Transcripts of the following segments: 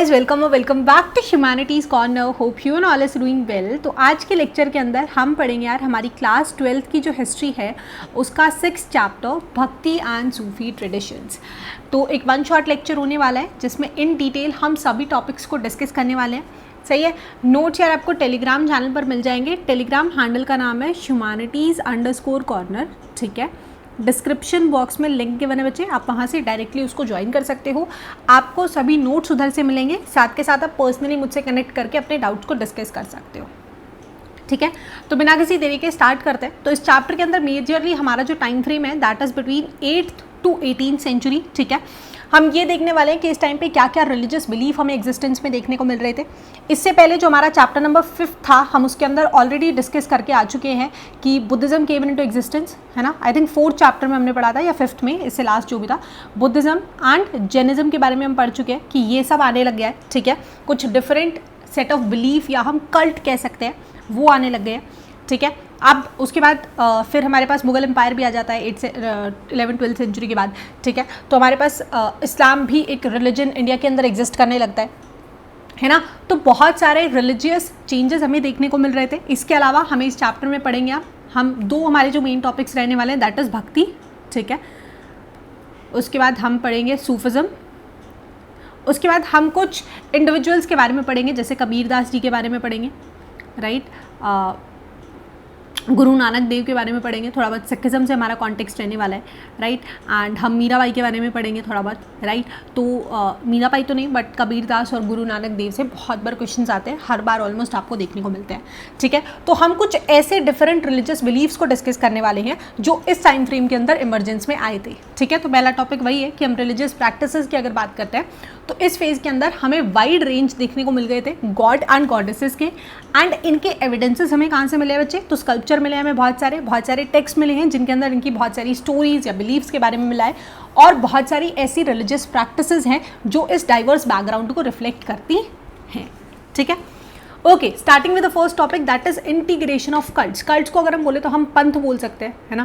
Guys welcome back to humanities corner. Hope you and all is doing well. तो आज के lecture के अंदर हम पढ़ेंगे यार हमारी क्लास 12th की जो हिस्ट्री है उसका 6th चैप्टर भक्ति एंड सूफी ट्रेडिशंस। तो एक वन शॉट लेक्चर होने वाला है जिसमें इन डिटेल हम सभी टॉपिक्स को डिस्कस करने वाले हैं। सही है। नोट्स यार आपको टेलीग्राम चैनल पर मिल जाएंगे। टेलीग्राम हैंडल का नाम है ह्यूमैनिटीज़_कॉर्नर। ठीक है, डिस्क्रिप्शन बॉक्स में लिंक के बने बच्चे, आप वहाँ से डायरेक्टली उसको ज्वाइन कर सकते हो। आपको सभी नोट्स उधर से मिलेंगे, साथ के साथ आप पर्सनली मुझसे कनेक्ट करके अपने डाउट्स को डिस्कस कर सकते हो। ठीक है, तो बिना किसी देरी के स्टार्ट करते हैं। तो इस चैप्टर के अंदर मेजरली हमारा जो टाइम फ्रेम है that is between 8th to 18th century. ठीक है, हम ये देखने वाले हैं कि इस टाइम पे क्या क्या रिलीजियस बिलीफ हमें एग्जिस्टेंस में देखने को मिल रहे थे। इससे पहले जो हमारा चैप्टर नंबर 5 था हम उसके अंदर ऑलरेडी डिस्कस करके आ चुके हैं कि बुद्धिज़्म केम इनटू एग्जिस्टेंस, है ना। आई थिंक 4th चैप्टर में हमने पढ़ा था या 5th में, इससे लास्ट जो भी था बुद्धिज़्म एंड जैनिज़्म के बारे में हम पढ़ चुके हैं कि ये सब आने लग गया है। ठीक है, कुछ डिफरेंट सेट ऑफ बिलीफ या हम कल्ट कह सकते हैं वो आने लग गए हैं। ठीक है, अब उसके बाद फिर हमारे पास मुगल एम्पायर भी आ जाता है 11th-12th सेंचुरी के बाद। ठीक है, तो हमारे पास इस्लाम भी एक रिलीजन इंडिया के अंदर एग्जिस्ट करने लगता है ना। तो बहुत सारे रिलीजियस चेंजेस हमें देखने को मिल रहे थे। इसके अलावा हमें इस चैप्टर में पढ़ेंगे हम दो हमारे जो मेन टॉपिक्स रहने वाले हैं दैट इज़ भक्ति। ठीक है, उसके बाद हम पढ़ेंगे सूफिज़्म। उसके बाद हम कुछ इंडिविजुअल्स के बारे में पढ़ेंगे, जैसे कबीरदास जी के बारे में पढ़ेंगे, राइट। गुरु नानक देव के बारे में पढ़ेंगे, थोड़ा बहुत सिखिज़्म से हमारा कॉन्टेक्स्ट रहने वाला है, राइट। एंड हम मीराबाई के बारे में पढ़ेंगे थोड़ा बहुत, राइट। तो मीराबाई तो नहीं बट कबीरदास और गुरु नानक देव से बहुत बार क्वेश्चंस आते हैं, हर बार ऑलमोस्ट आपको देखने को मिलते हैं। ठीक है, तो हम कुछ ऐसे डिफरेंट रिलीजियस बिलीव्स को डिस्कस करने वाले हैं जो इस टाइम फ्रेम के अंदर इमरजेंस में आए थे। ठीक है, तो पहला टॉपिक वही है कि हम रिलीजियस प्रैक्टिसेस की अगर बात करते हैं तो इस फेज़ के अंदर हमें वाइड रेंज देखने को मिल गए थे गॉड एंड गॉडेसेस के। एंड इनके एविडेंसेस हमें कहाँ से मिले बच्चे? तो स्कल्पचर मिले हमें बहुत सारे टेक्स्ट मिले हैं जिनके अंदर इनकी बहुत सारी स्टोरीज या बिलीव्स के बारे में मिला है, और बहुत सारी ऐसी रिलीजियस प्रैक्टिसेस हैं जो इस डाइवर्स बैकग्राउंड को रिफ्लेक्ट करती हैं। ठीक है, okay, starting with the first topic that is integration of cults. Cults को अगर हम बोले तो हम पंथ बोल सकते हैं, है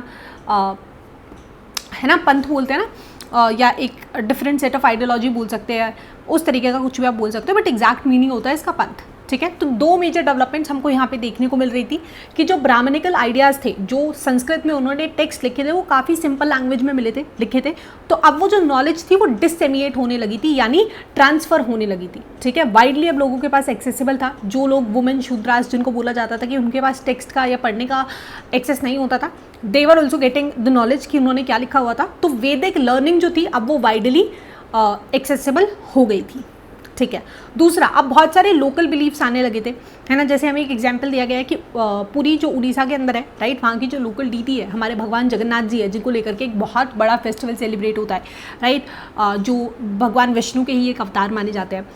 ना, पंथ बोलते हैं ना, या एक डिफरेंट सेट ऑफ आइडियोलॉजी बोल सकते हैं, उस तरीके का कुछ भी आप बोल सकते हो, बट एग्जैक्ट मीनिंग होता है इसका पंथ। ठीक है, तो दो मेजर डेवलपमेंट्स हमको यहाँ पे देखने को मिल रही थी कि जो ब्राह्मणिकल आइडियाज़ थे, जो संस्कृत में उन्होंने टेक्स्ट लिखे थे वो काफ़ी सिंपल लैंग्वेज में लिखे थे। तो अब वो जो नॉलेज थी वो डिससेमिनेट होने लगी थी, यानी ट्रांसफ़र होने लगी थी। ठीक है, वाइडली अब लोगों के पास एक्सेसिबल था। जो लोग वुमेन शूद्रास जिनको बोला जाता था कि उनके पास टेक्स्ट का या पढ़ने का एक्सेस नहीं होता था, they were also getting the knowledge कि उन्होंने क्या लिखा हुआ था। तो वैदिक लर्निंग जो थी अब वो वाइडली एक्सेसिबल हो गई थी। ठीक है, दूसरा अब बहुत सारे लोकल बिलीफ्स आने लगे थे, है ना। जैसे हमें एक एग्जांपल दिया गया है कि पूरी जो उड़ीसा के अंदर है, राइट, वहाँ की जो लोकल डीटी है हमारे भगवान जगन्नाथ जी है, जिनको लेकर के एक बहुत बड़ा फेस्टिवल सेलिब्रेट होता है, राइट। जो भगवान विष्णु के ही एक अवतार माने जाते हैं,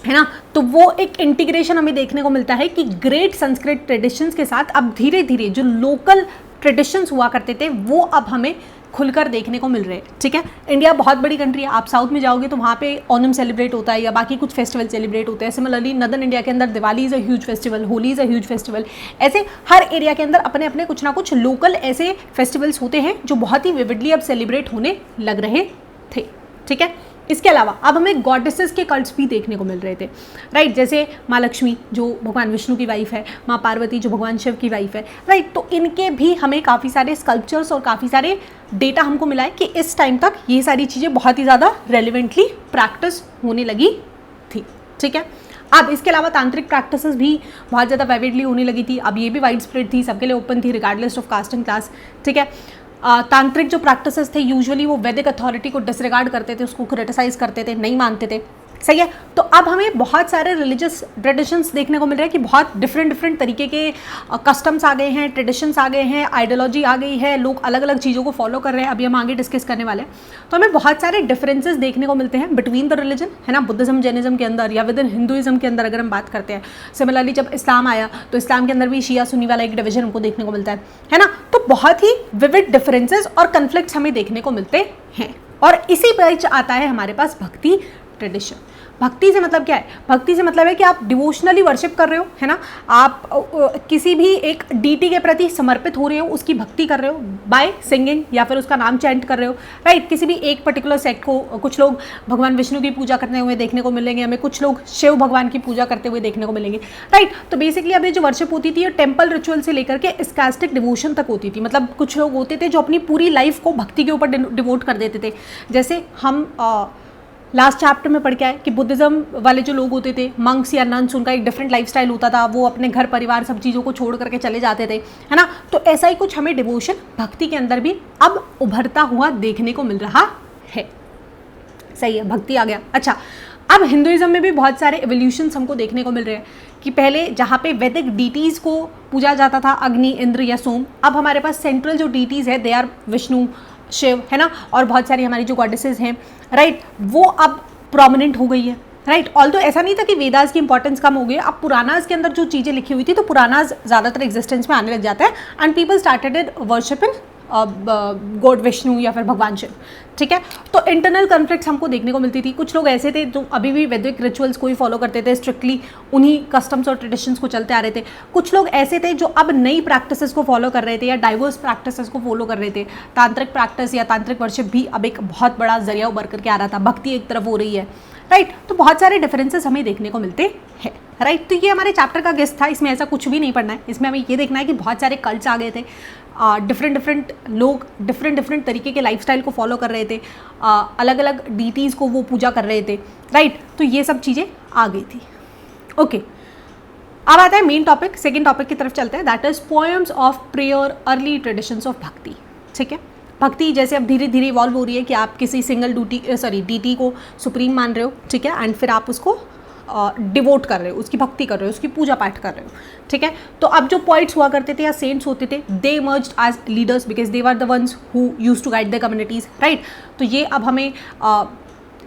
है ना। तो वो एक इंटीग्रेशन हमें देखने को मिलता है कि ग्रेट संस्कृत ट्रेडिशंस के साथ अब धीरे धीरे जो लोकल ट्रेडिशंस हुआ करते थे वो अब हमें खुलकर देखने को मिल रहे हैं। ठीक है, इंडिया बहुत बड़ी कंट्री है, आप साउथ में जाओगे तो वहाँ पे ओनम सेलिब्रेट होता है या बाकी कुछ फेस्टिवल सेलिब्रेट होते हैं। सिमिलरली नदर्न इंडिया के अंदर Diwali is a huge festival, Holi is a huge festival. ऐसे हर एरिया के अंदर अपने अपने कुछ ना कुछ लोकल ऐसे फेस्टिवल्स होते हैं जो बहुत ही विविडली अब सेलिब्रेट होने लग रहे थे। ठीक है, इसके अलावा अब हमें गॉडेसेस के कल्ट्स भी देखने को मिल रहे थे, राइट। जैसे माँ लक्ष्मी जो भगवान विष्णु की वाइफ है, माँ पार्वती जो भगवान शिव की वाइफ है, राइट। तो इनके भी हमें काफ़ी सारे स्कल्पचर्स और काफ़ी सारे डेटा हमको मिला है कि इस टाइम तक ये सारी चीज़ें बहुत ही ज़्यादा रेलिवेंटली प्रैक्टिस होने लगी थी। ठीक है, अब इसके अलावा तांत्रिक प्रैक्टिसेस भी बहुत ज़्यादा वाइडली होने लगी थी। अब ये भी वाइड स्प्रेड थी, सबके लिए ओपन थी regardless of caste and class. ठीक है, तांत्रिक जो प्रैक्टिसेस थे यूजुअली वो वैदिक अथॉरिटी को डिसरिगार्ड करते थे, उसको क्रिटिसाइज करते थे, नहीं मानते थे। सही है, तो अब हमें बहुत सारे रिलीजियस ट्रेडिशंस देखने को मिल रहे हैं कि बहुत डिफरेंट तरीके के कस्टम्स आ गए हैं, ट्रेडिशंस आ गए हैं, आइडियोलॉजी आ गई है, लोग अलग अलग चीज़ों को फॉलो कर रहे हैं। अभी हम आगे डिस्कस करने वाले हैं। तो हमें बहुत सारे डिफरेंसेस देखने को मिलते हैं बिटवीन द रिलीजन, है ना, बुद्धिज्म जैनिज्म के अंदर या विद इन हिंदुइज्म के अंदर अगर हम बात करते हैं। सिमिलरली जब इस्लाम आया तो इस्लाम के अंदर भी शिया सुन्नी वाला एक डिवीजन हमको देखने को मिलता है ना। तो बहुत ही विविड डिफरेंसेस और कन्फ्लिक्ट्स हमें देखने को मिलते हैं, और इसी बीच आता है हमारे पास भक्ति ट्रेडिशन। भक्ति से मतलब क्या है? भक्ति से मतलब है कि आप डिवोशनली वर्शिप कर रहे हो, है ना, आप किसी भी एक डीटी के प्रति समर्पित हो रहे हो, उसकी भक्ति कर रहे हो बाय सिंगिंग या फिर उसका नाम चैंट कर रहे हो, राइट। किसी भी एक पर्टिकुलर सेक्ट को, कुछ लोग भगवान विष्णु की पूजा करते हुए देखने को मिलेंगे हमें, कुछ लोग शिव भगवान की पूजा करते हुए देखने को मिलेंगे, राइट। तो बेसिकली अब ये जो वर्शिप होती थी ये टेम्पल रिचुअल से लेकर के स्कास्टिक डिवोशन तक होती थी। मतलब कुछ लोग होते थे जो अपनी पूरी लाइफ को भक्ति के ऊपर डिवोट कर देते थे। जैसे हम लास्ट चैप्टर में पढ़ के आए कि बुद्धिज़्म वाले जो लोग होते थे, मंक्स या नन्स, उनका एक डिफरेंट लाइफस्टाइल होता था, वो अपने घर परिवार सब चीज़ों को छोड़ करके चले जाते थे, है ना। तो ऐसा ही कुछ हमें डिवोशन भक्ति के अंदर भी अब उभरता हुआ देखने को मिल रहा है। सही है, भक्ति आ गया। अच्छा, अब हिंदुइज्म में भी बहुत सारे एवोल्यूशंस हमको देखने को मिल रहे हैं कि पहले जहाँ पे वैदिक डीटीज़ को पूजा जाता था, अग्नि, इंद्र या सोम, अब हमारे पास सेंट्रल जो डीटीज़ है दे आर विष्णु, शिव, है ना, और बहुत सारी हमारी जो गॉडेसेस हैं, राइट, वो अब प्रोमिनेंट हो गई है, राइट। ऑल तो ऐसा नहीं था कि वेदास की इंपॉर्टेंस कम हो गई, अब पुरानास के अंदर जो चीज़ें लिखी हुई थी तो पुरानास ज़्यादातर एग्जिस्टेंस में आने लग जाता है and people started worshipping God Vishnu या फिर भगवान शिव, ठीक है। तो इंटरनल कॉन्फ्लिक्ट्स हमको देखने को मिलती थी। कुछ लोग ऐसे थे जो अभी भी वैदिक रिचुअल्स को ही फॉलो करते थे, स्ट्रिक्टली उन्हीं कस्टम्स और ट्रेडिशंस को चलते आ रहे थे। कुछ लोग ऐसे थे जो अब नई प्रैक्टिसेस को फॉलो कर रहे थे या डाइवर्स प्रैक्टिसेस को फॉलो कर रहे थे। तांत्रिक प्रैक्टिस या तांत्रिक वर्शिप भी अब एक बहुत बड़ा जरिया उभर करके आ रहा था, भक्ति एक तरफ हो रही है, राइट। तो बहुत सारे डिफरेंसेस हमें देखने को मिलते हैं, राइट। तो ये हमारे चैप्टर का गेस्ट था, इसमें ऐसा कुछ भी नहीं पढ़ना है, इसमें हमें ये देखना है कि बहुत सारे कल्ट्स आ गए थे, डिफरेंट लोग डिफरेंट तरीके के लाइफस्टाइल को फॉलो कर रहे थे, अलग अलग डीटीज़ को वो पूजा कर रहे थे, राइट। तो ये सब चीज़ें आ गई थी। ओके, अब आता है मेन टॉपिक, सेकेंड टॉपिक की तरफ चलते हैं, that is poems of prayer, early traditions of भक्ति, ठीक है। भक्ति जैसे अब धीरे धीरे इवॉल्व हो रही है कि आप किसी सिंगल डीटी को सुप्रीम मान रहे हो, ठीक है, एंड फिर आप उसको डिवोट कर रहे हो, उसकी भक्ति कर रहे हो, उसकी पूजा पाठ कर रहे हो, ठीक है। तो अब जो पॉइंट्स हुआ करते थे या सेंट्स होते थे, they emerged as leaders because they were the ones who used to guide the communities, right. तो ये अब हमें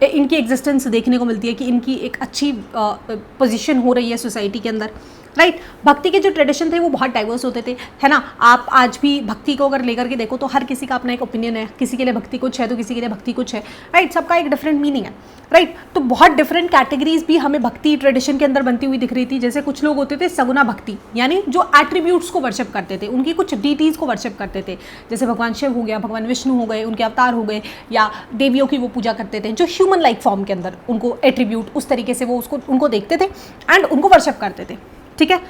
इनकी एग्जिस्टेंस देखने को मिलती है कि इनकी एक अच्छी पोजीशन हो रही है सोसाइटी के अंदर, राइट। भक्ति के जो ट्रेडिशन थे वो बहुत डाइवर्स होते थे, है ना। आप आज भी भक्ति को अगर लेकर के देखो तो हर किसी का अपना एक ओपिनियन है, किसी के लिए भक्ति कुछ है तो किसी के लिए भक्ति कुछ है, राइट। सबका एक डिफरेंट मीनिंग है, राइट। तो बहुत डिफरेंट कैटेगरीज भी हमें भक्ति ट्रेडिशन के अंदर बनती हुई दिख रही थी। जैसे कुछ लोग होते थे सगुना भक्ति, यानी जो एट्रीब्यूट्स को वर्शिप करते थे, उनकी कुछ डीटीज़ को वर्शिप करते थे, जैसे भगवान शिव हो गया, भगवान विष्णु हो गए, उनके अवतार हो गए, या देवियों की वो पूजा करते थे जो ह्यूमन लाइक फॉर्म के अंदर उनको एट्रीब्यूट उस तरीके से वो उसको उनको देखते थे एंड उनको वर्शिप करते थे, ठीक है।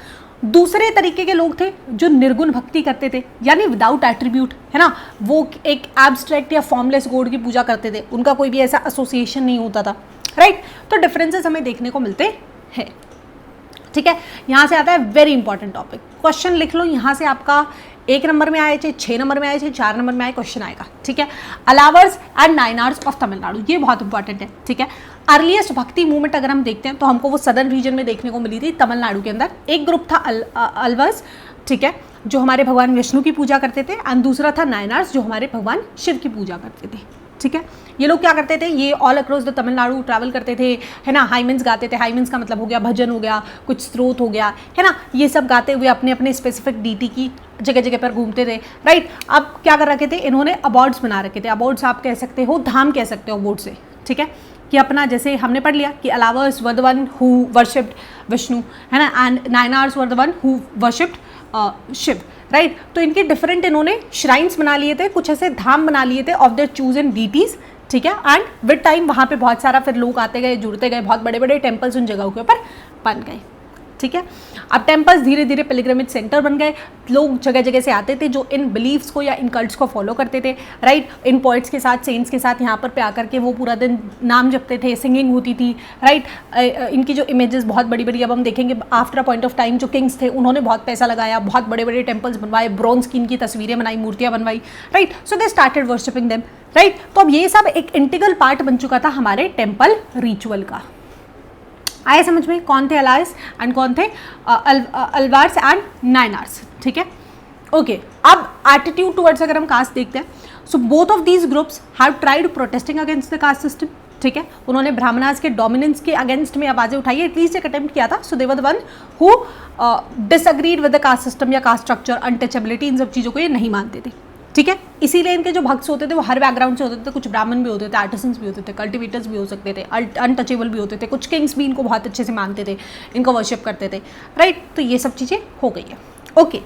दूसरे तरीके के लोग थे जो निर्गुण भक्ति करते थे, यानी विदाउट एट्रीब्यूट, है ना, वो एक एब्स्ट्रैक्ट या फॉर्मलेस गॉड की पूजा करते थे, उनका कोई भी ऐसा एसोसिएशन नहीं होता था, राइट। तो डिफरेंसेस हमें देखने को मिलते हैं, ठीक है। यहाँ से आता है वेरी इंपॉर्टेंट टॉपिक, क्वेश्चन लिख लो, यहाँ से आपका 1 नंबर में आए, चाहे 6 नंबर में आए, चाहे 4 नंबर में आए, क्वेश्चन आएगा, ठीक है। अलावर्स एंड नायनार्स ऑफ तमिलनाडु, ये बहुत इंपॉर्टेंट है, ठीक है। अर्लीस्ट भक्ति मूवमेंट अगर हम देखते हैं तो हमको वो सदर्न रीजन में देखने को मिली थी, तमिलनाडु के अंदर। एक ग्रुप था अलवर्स, ठीक है, जो हमारे भगवान विष्णु की पूजा करते थे, एंड दूसरा था नायनार्स जो हमारे भगवान शिव की पूजा करते थे, ठीक है। ये लोग क्या करते थे, ये all across the Tamil Nadu travel करते थे, है ना, हाइमेंस गाते थे। हाइमेंस का मतलब हो गया भजन हो गया, कुछ स्त्रोत हो गया, है ना, ये सब गाते हुए अपने अपने स्पेसिफिक डीटी की जगह जगह पर घूमते थे, राइट। अब क्या कर रखे थे इन्होंने, अबॉर्ड्स बना रखे थे। अबॉर्ड्स आप कह सकते हो, धाम कह सकते हो अबॉर्ड से, ठीक है, कि अपना जैसे हमने पढ़ लिया कि Alvars were the one who worshipped Vishnu, है ना, and Nayanars were the one who worshipped Shiva, right. तो इनके डिफरेंट इन्होंने श्राइन्स बना लिए थे, कुछ ऐसे धाम बना लिए थे ऑफ देयर चूजन डीटीज, ठीक है। एंड विद टाइम वहाँ पे बहुत सारा फिर लोग आते गए, जुड़ते गए, बहुत बड़े बड़े टेम्पल्स उन जगहों के ऊपर बन गए, ठीक है। अब टेम्पल्स धीरे धीरे पिलग्रिमेज सेंटर बन गए, लोग जगह जगह से आते थे जो इन बिलीव्स को या इन कल्ट्स को फॉलो करते थे, राइट। इन पॉइंट्स के साथ, सेंट्स के साथ यहाँ पर आकर के वो पूरा दिन नाम जपते थे, सिंगिंग होती थी, राइट। इनकी जो इमेजेस बहुत बड़ी बड़ी, अब हम देखेंगे after a point of time जो किंग्स थे उन्होंने बहुत पैसा लगाया, बहुत बड़े बड़े टेम्पल्स बनवाए, ब्रॉन्ज की इनकी तस्वीरें बनाई, मूर्तियाँ बनवाई, right. So they started worshipping them, right. तो अब ये सब एक इंटीग्रल पार्ट बन चुका था हमारे टेम्पल रिचुअल का। आए समझ में, कौन थे अलाइस एंड कौन थे अलवार्स एंड नायनार्स, ठीक है। ओके, अब एटीट्यूड टुवर्ड्स अगर हम कास्ट देखते हैं, so both of these groups have tried protesting against the caste system, ठीक है। उन्होंने ब्राह्मणास के डोमिनेंस के अगेंस्ट में आवाजें उठाई है, एटलीस्ट एक अटेम्प्ट किया था। So they were the one who disagreed with the caste system या कास्ट स्ट्रक्चर, अनटचेबिलिटी, इन सब चीज़ों को ये नहीं मानते थे, ठीक है। इसीलिए इनके जो भक्त होते थे वो हर बैकग्राउंड से होते थे, कुछ ब्राह्मण भी होते थे, आर्टिसंस भी होते थे, कल्टिवेटर्स भी हो सकते थे, अनटचेबल भी होते थे, कुछ किंग्स भी इनको बहुत अच्छे से मानते थे, इनको वर्शिप करते थे, राइट। तो ये सब चीज़ें हो गई है। ओके,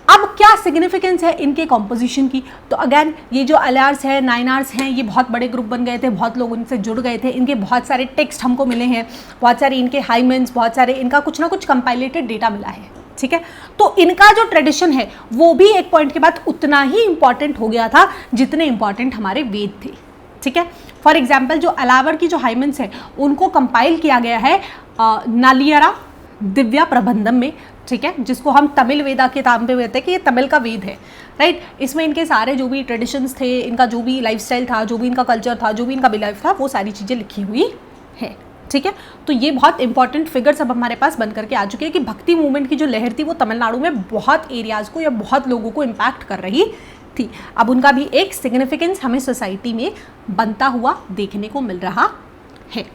अब क्या सिग्निफिकेंस है इनके कॉम्पोजिशन की? तो अगैन ये जो अलार्स है, नाइनार्स हैं, ये बहुत बड़े ग्रुप बन गए थे, बहुत लोग उनसे जुड़ गए थे, इनके बहुत सारे टेक्स्ट हमको मिले हैं, बहुत सारे इनके हाइमेंस, बहुत सारे इनका कुछ ना कुछ कंपाइलेटेड डेटा मिला है, ठीक है। तो इनका जो ट्रेडिशन है वो भी एक पॉइंट के बाद उतना ही इंपॉर्टेंट हो गया था जितने इंपॉर्टेंट हमारे वेद थे, ठीक है। फॉर एग्जाम्पल जो अलावर की जो हाइमेंस है उनको कंपाइल किया गया है नालियारा दिव्या प्रबंधम में, ठीक है, जिसको हम तमिल वेदा के नाम पे कहते हैं कि ये तमिल का वेद है, राइट। इसमें इनके सारे जो भी ट्रेडिशंस थे, इनका जो भी लाइफस्टाइल था, जो भी इनका कल्चर था, जो भी इनका बिलीफ था, वो सारी चीज़ें लिखी हुई है, ठीक है। तो ये बहुत इंपॉर्टेंट फिगर्स अब हमारे पास बन करके आ चुके हैं कि भक्ति मूवमेंट की जो लहर थी वो तमिलनाडु में बहुत एरियाज़ को या बहुत लोगों को इम्पैक्ट कर रही थी। अब उनका भी एक सिग्निफिकेंस हमें सोसाइटी में बनता हुआ देखने को मिल रहा है।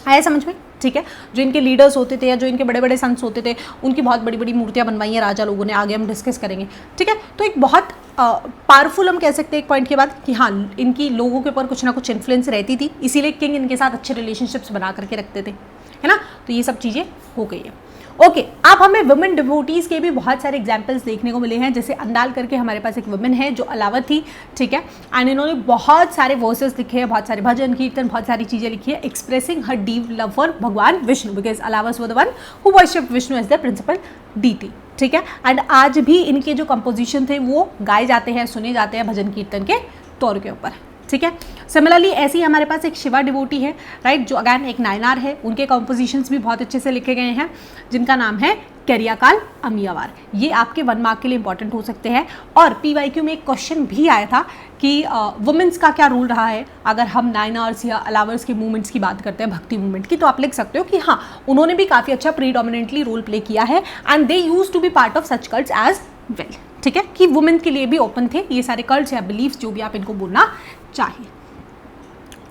आया समझ में? ठीक है। जो इनके लीडर्स होते थे या जो इनके बड़े बड़े संत होते थे उनकी बहुत बड़ी बड़ी मूर्तियां बनवाई हैं राजा लोगों ने, आगे हम डिस्कस करेंगे, ठीक है। तो एक बहुत पावरफुल हम कह सकते हैं एक पॉइंट के बाद कि हाँ इनकी लोगों के ऊपर कुछ ना कुछ इन्फ्लुएंस रहती थी, इसीलिए किंग इनके साथ अच्छे रिलेशनशिप्स बना करके रखते थे, है ना। तो ये सब चीज़ें हो गई है। ओके, अब हमें वुमेन डिवोटीज़ के भी बहुत सारे एग्जाम्पल्स देखने को मिले हैं। जैसे अंडाल करके हमारे पास एक वुमेन है जो अलावर थी, ठीक है, एंड इन्होंने बहुत सारे वर्सेस लिखे हैं, बहुत सारे भजन कीर्तन, बहुत सारी चीज़ें लिखी है expressing her deep love for Bhagwan Vishnu, because Alvars were the one who worship Vishnu as the principal deity, ठीक है। एंड आज भी इनके जो कंपोजिशन थे वो गाए जाते हैं, सुने जाते हैं भजन कीर्तन के तौर के ऊपर, ठीक है। सिमिलरली ऐसे ही हमारे पास एक शिवा डिवोटी है, राइट, जो अगैन एक नायनार है, उनके कंपोजिशंस भी बहुत अच्छे से लिखे गए हैं, जिनका नाम है कैरियाकाल अमियावार। ये आपके 1 मार्क के लिए इंपॉर्टेंट हो सकते हैं। और PYQ में एक क्वेश्चन भी आया था कि वुमेन्स का क्या रोल रहा है अगर हम नायनार्स या अलावर्स के मूवमेंट्स की बात करते हैं, भक्ति मूवमेंट की, तो आप लिख सकते हो कि हाँ उन्होंने भी काफ़ी अच्छा प्रीडोमिनेंटली रोल प्ले किया है and they use to be part of such cults as well, ठीक है, कि वुमेन के लिए भी ओपन थे ये सारे कल्ट्स या बिलीफ्स, जो भी आप इनको बोलना चाहिए।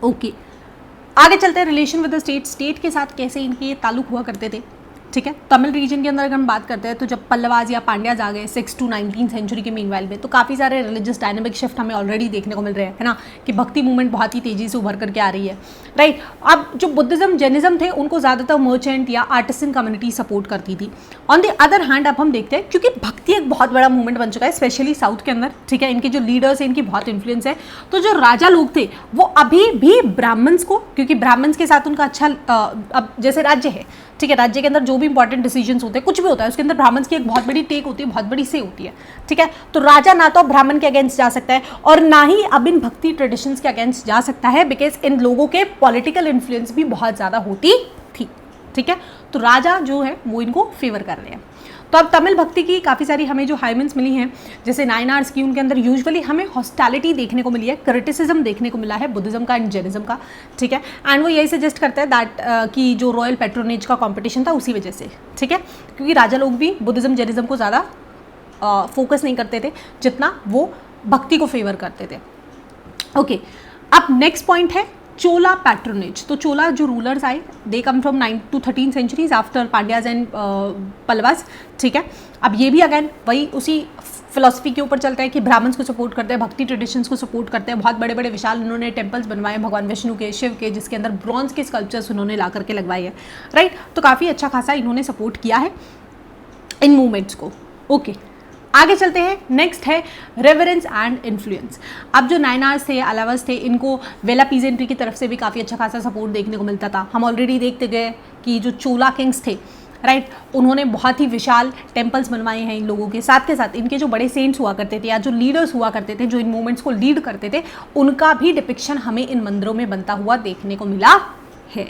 ओके, आगे चलते हैं relation with the state. State के साथ कैसे इनके ताल्लुक हुआ करते थे, ठीक है। तमिल रीजन के अंदर अगर हम बात करते हैं तो जब पल्लवाज या पांड्याज आ गए 6 to 19th सेंचुरी के मीनवाइल में, तो काफ़ी सारे रिलीजियस डायनेमिक शिफ्ट हमें ऑलरेडी देखने को मिल रहे हैं, है ना, कि भक्ति मूवमेंट बहुत ही तेज़ी से उभर करके आ रही है, राइट। अब जो बुद्धिज्म जैनिज्म थे उनको ज़्यादातर मर्चेंट या आर्टिसन कम्युनिटी सपोर्ट करती थी। ऑन द अदर हैंड अब हम देखते हैं क्योंकि भक्ति एक बहुत बड़ा मूवमेंट बन चुका है स्पेशली साउथ के अंदर, ठीक है, इनके जो लीडर्स हैं इनकी बहुत इन्फ्लुएंस है, तो जो राजा लोग थे वो अभी भी ब्राह्मण्स को, क्योंकि ब्राह्मण्स के साथ उनका अच्छा अब जैसे राज्य है, ठीक है, राज्य के अंदर जो भी इंपॉर्टेंट डिसीजंस होते हैं, कुछ भी होता है, उसके अंदर ब्राह्मण्स की एक बहुत बड़ी टेक होती है, बहुत बड़ी से होती है, ठीक है। तो राजा ना तो ब्राह्मण के अगेंस्ट जा सकता है और ना ही अब इन भक्ति ट्रेडिशंस के अगेंस्ट जा सकता है, बिकॉज इन लोगों के पॉलिटिकल इन्फ्लुएंस भी बहुत ज़्यादा होती थी, ठीक है। तो राजा जो है वो इनको फेवर कर रहे हैं। तो अब तमिल भक्ति की काफ़ी सारी हमें जो हाइमेंस मिली हैं, जैसे नायनार्स की, उनके अंदर यूजुअली हमें हॉस्टैलिटी देखने को मिली है, क्रिटिसिज्म देखने को मिला है बुद्धिज्म का एंड जैनिज्म का, ठीक है। एंड वो यही सजेस्ट करता है दैट कि जो रॉयल पैट्रोनेज का कंपटीशन था उसी वजह से, ठीक है, क्योंकि राजा लोग भी बुद्धिज्म जैनिज्म को ज़्यादा फोकस नहीं करते थे जितना वो भक्ति को फेवर करते थे। ओके, अब नेक्स्ट पॉइंट है चोला पैट्रोनेज। तो चोला जो रूलर्स आए they came from 9 to 13 centuries after Pandyas and Pallavas, ठीक है। अब ये भी अगैन वही उसी फिलोसफी के ऊपर चलता है कि ब्राह्मण्स को सपोर्ट करते हैं, भक्ति ट्रेडिशंस को सपोर्ट करते हैं, बहुत बड़े बड़े विशाल उन्होंने टेम्पल्स बनवाए भगवान विष्णु के, शिव के, जिसके अंदर ब्रॉन्ज के स्कल्पचर्स उन्होंने ला करके लगवाए हैं, राइट। तो काफ़ी अच्छा खासा इन्होंने सपोर्ट किया है इन मूवमेंट्स को। ओके, आगे चलते हैं। नेक्स्ट है रेवरेंस एंड इन्फ्लुएंस। अब जो नायनार्स थे, अलावर्स थे, इनको वेला पीजेंट्री की तरफ से भी काफ़ी अच्छा खासा सपोर्ट देखने को मिलता था। हम ऑलरेडी देखते गए कि जो चोला किंग्स थे, राइट, उन्होंने बहुत ही विशाल टेम्पल्स बनवाए हैं इन लोगों के साथ। के साथ इनके जो बड़े सेंट्स हुआ करते थे या जो लीडर्स हुआ करते थे, जो इन मूवमेंट्स को लीड करते थे, उनका भी डिपिक्शन हमें इन मंदिरों में बनता हुआ देखने को मिला है,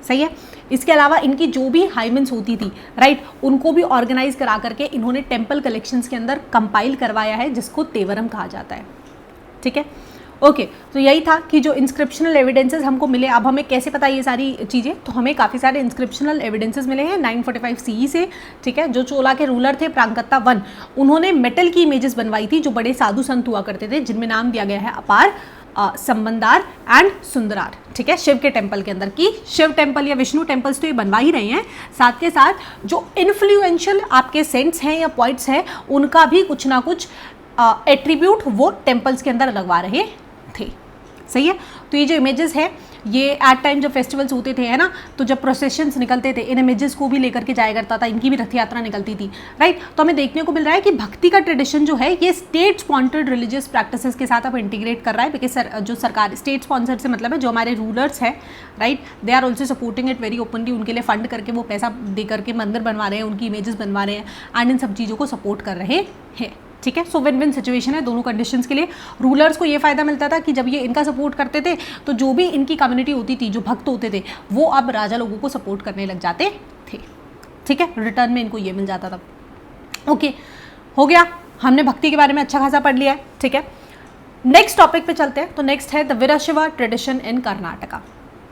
सही है। इसके अलावा इनकी जो भी हाइमेंस होती थी, राइट, उनको भी ऑर्गेनाइज करा करके इन्होंने टेम्पल कलेक्शंस के अंदर कंपाइल करवाया है, जिसको तेवरम कहा जाता है, ठीक है। ओके, तो यही था कि जो इंस्क्रिप्शनल एविडेंसेस हमको मिले। अब हमें कैसे पता ये सारी चीज़ें, तो हमें काफ़ी सारे इंस्क्रिप्शनल एविडेंसेस मिले हैं 945 CE से, ठीक है। जो चोला के रूलर थे प्रांगत्ता 1, उन्होंने मेटल की इमेजेस बनवाई थी, जो बड़े साधु संत हुआ करते थे, जिनमें नाम दिया गया है अपार, संबंदार एंड सुंदरार, ठीक है, शिव के टेम्पल के अंदर। की शिव टेम्पल या विष्णु टेम्पल्स तो ये बनवा ही रहे हैं, साथ के साथ जो इन्फ्लुएंशियल आपके सेंट्स हैं या पॉइंट्स हैं, उनका भी कुछ ना कुछ एट्रीब्यूट वो टेम्पल्स के अंदर लगवा रहे थे। सही है। तो ये जो इमेजेस है ये एट टाइम जब फेस्टिवल्स होते थे, है ना, तो जब प्रोसेशंस निकलते थे इन इमेजेस को भी लेकर के जाया करता था, इनकी भी रथ यात्रा निकलती थी, राइट। तो हमें देखने को मिल रहा है कि भक्ति का ट्रेडिशन जो है ये स्टेट स्पॉन्सर्ड रिलीजियस प्रैक्टिसेस के साथ अब इंटीग्रेट कर रहा है, बिकॉज जो सरकार स्टेट स्पॉन्सर्ड से मतलब है जो हमारे रूलर्स हैं, right, they are also supporting it very openly. उनके लिए फंड करके वो पैसा दे करके मंदिर बनवा रहे हैं, उनकी इमेजेस बनवा रहे हैं एंड इन सब चीज़ों को सपोर्ट कर रहे हैं। ठीक है। सो विन विन सिचुएशन है दोनों कंडीशंस के लिए। रूलर्स को ये फ़ायदा मिलता था कि जब ये इनका सपोर्ट करते थे तो जो भी इनकी कम्युनिटी होती थी, जो भक्त होते थे, वो अब राजा लोगों को सपोर्ट करने लग जाते थे। ठीक है। रिटर्न में इनको ये मिल जाता था। ओके, हो गया, हमने भक्ति के बारे में अच्छा खासा पढ़ लिया है। ठीक है, नेक्स्ट टॉपिक पे चलते हैं। तो नेक्स्ट है the Veerashaiva tradition in Karnataka.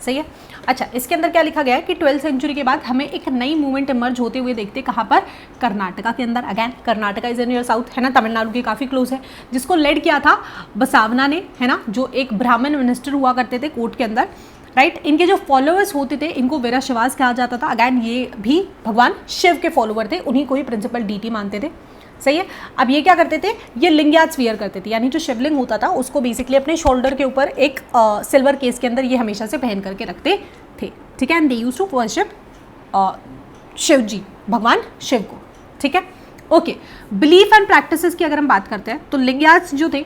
सही है। अच्छा, इसके अंदर क्या लिखा गया है कि 12th सेंचुरी के बाद हमें एक नई मूवमेंट इमर्ज होते हुए देखते हैं। कहाँ पर? कर्नाटका के अंदर। Again Karnataka is in your south, है ना, तमिलनाडु के काफ़ी क्लोज है, जिसको लेड किया था बसावना ने, है ना, जो एक ब्राह्मण मिनिस्टर हुआ करते थे कोर्ट के अंदर, राइट। इनके जो फॉलोअर्स होते थे इनको वीरशैवास कहा जाता था। अगैन ये भी भगवान शिव के फॉलोअर थे, उन्हीं को ही प्रिंसिपल डीटी मानते थे। सही है। अब ये क्या करते थे, ये लिंगयाज वियर करते थे, यानी जो शिवलिंग होता था उसको बेसिकली अपने शोल्डर के ऊपर एक सिल्वर केस के अंदर ये हमेशा से पहन करके रखते थे। ठीक है। And they used to worship Shiva ji, भगवान शिव को। ठीक है। ओके, बिलीफ एंड प्रैक्टिसेस की अगर हम बात करते हैं तो लिंगयाज जो थे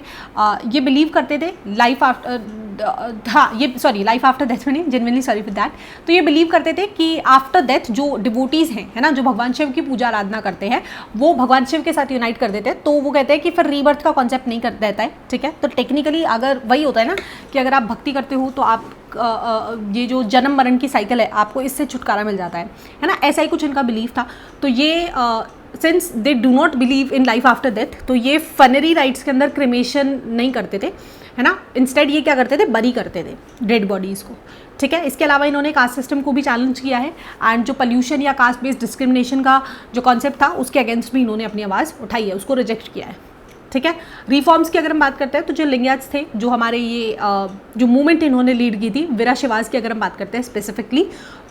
ये बिलीव करते थे life after life after death में नहीं, जेन्युइनली सॉरी फॉर दैट। तो ये बिलीव करते थे कि आफ्टर डेथ जो डिवोटीज हैं, है ना, जो भगवान शिव की पूजा आराधना करते हैं, वो भगवान शिव के साथ यूनाइट कर देते हैं। तो वो कहते हैं कि फिर रीबर्थ का कॉन्सेप्ट नहीं कर रहता है। ठीक है। तो टेक्निकली अगर वही होता है ना कि अगर आप भक्ति करते हो तो आप ये जो जन्म मरण की साइकिल है आपको इससे छुटकारा मिल जाता है ना, ऐसा ही कुछ इनका बिलीव था। तो ये since they do not believe in life after death, तो ये फनरी राइट्स के अंदर क्रिमेशन नहीं करते थे, है ना, इंस्टेड ये क्या करते थे, बरी करते थे डेड बॉडीज़ को। ठीक है। इसके अलावा इन्होंने कास्ट सिस्टम को भी चैलेंज किया है एंड जो पोल्यूशन या कास्ट बेस्ड डिस्क्रिमिनेशन का जो कॉन्सेप्ट था उसके अगेंस्ट भी इन्होंने अपनी आवाज़ उठाई है, उसको रिजेक्ट किया है। ठीक है। रिफॉर्म्स की अगर हम बात करते हैं तो जो लिंगयाज थे, जो हमारे ये जो मूवमेंट इन्होंने लीड की थी, वीरशैवास की अगर हम बात करते हैं स्पेसिफिकली,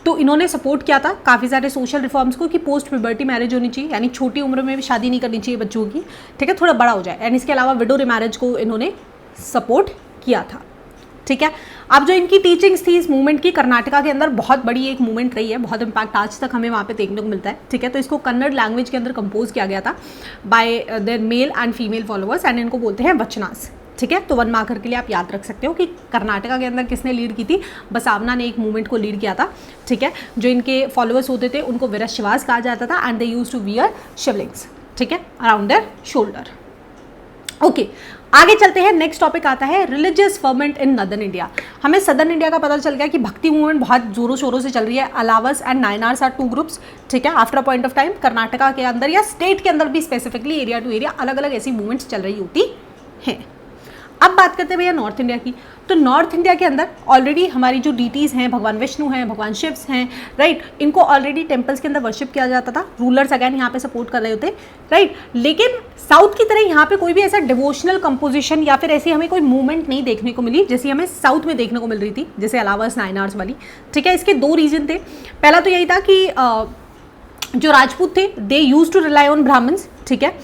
तो इन्होंने सपोर्ट किया था काफ़ी सारे सोशल रिफॉर्म्स को कि पोस्ट प्यूबर्टी मैरिज होनी चाहिए, यानी छोटी उम्र में भी शादी नहीं करनी चाहिए बच्चों की। ठीक है, थोड़ा बड़ा हो जाए। एंड इसके अलावा विडो रिमैरिज को इन्होंने सपोर्ट किया था। ठीक है। अब जो इनकी टीचिंग्स थी इस मूवमेंट की, कर्नाटका के अंदर बहुत बड़ी एक मूवमेंट रही है, बहुत इम्पैक्ट आज तक हमें वहाँ पे देखने को मिलता है। ठीक है। तो इसको कन्नड़ लैंग्वेज के अंदर कंपोज किया गया था bye there male and female followers and इनको बोलते हैं वचनास। ठीक है। तो 1 मार्कर के लिए आप याद रख सकते हो कि कर्नाटका के अंदर किसने लीड की थी, बसावना ने एक मूवमेंट को लीड किया था। ठीक है। जो इनके फॉलोअर्स होते थे उनको वीरशैवास कहा जाता था and they used to wear Shivlings. ठीक है, अराउंड देयर शोल्डर। ओके, आगे चलते हैं। नेक्स्ट टॉपिक आता है रिलीजियस फर्मेंट इन नदर्न इंडिया। हमें सदर्न इंडिया का पता चल गया कि भक्ति मूवमेंट बहुत जोरों शोरों से चल रही है। अलावस एंड नायनार्स आर 2 ग्रुप्स। ठीक है। After a point of time Karnataka के अंदर या स्टेट के अंदर भी स्पेसिफिकली एरिया टू एरिया अलग अलग ऐसी मूवमेंट्स चल रही होती हैं। अब बात करते हैं भैया नॉर्थ इंडिया की। तो नॉर्थ इंडिया के अंदर ऑलरेडी हमारी जो डीटीज़ हैं, भगवान विष्णु हैं, भगवान शिव हैं, राइट, इनको ऑलरेडी टेम्पल्स के अंदर वर्शिप किया जाता था। रूलर्स अगैन यहाँ पे सपोर्ट कर रहे होते, राइट। लेकिन साउथ की तरह यहाँ पे कोई भी ऐसा डिवोशनल कंपोजिशन या फिर ऐसी हमें कोई मूवमेंट नहीं देखने को मिली जैसी हमें साउथ में देखने को मिल रही थी, जैसे अलावस नायनार्स वाली। ठीक है। इसके 2 रीजन थे। पहला तो यही था कि जो राजपूत थे they use to rely on Brahmins. ठीक है।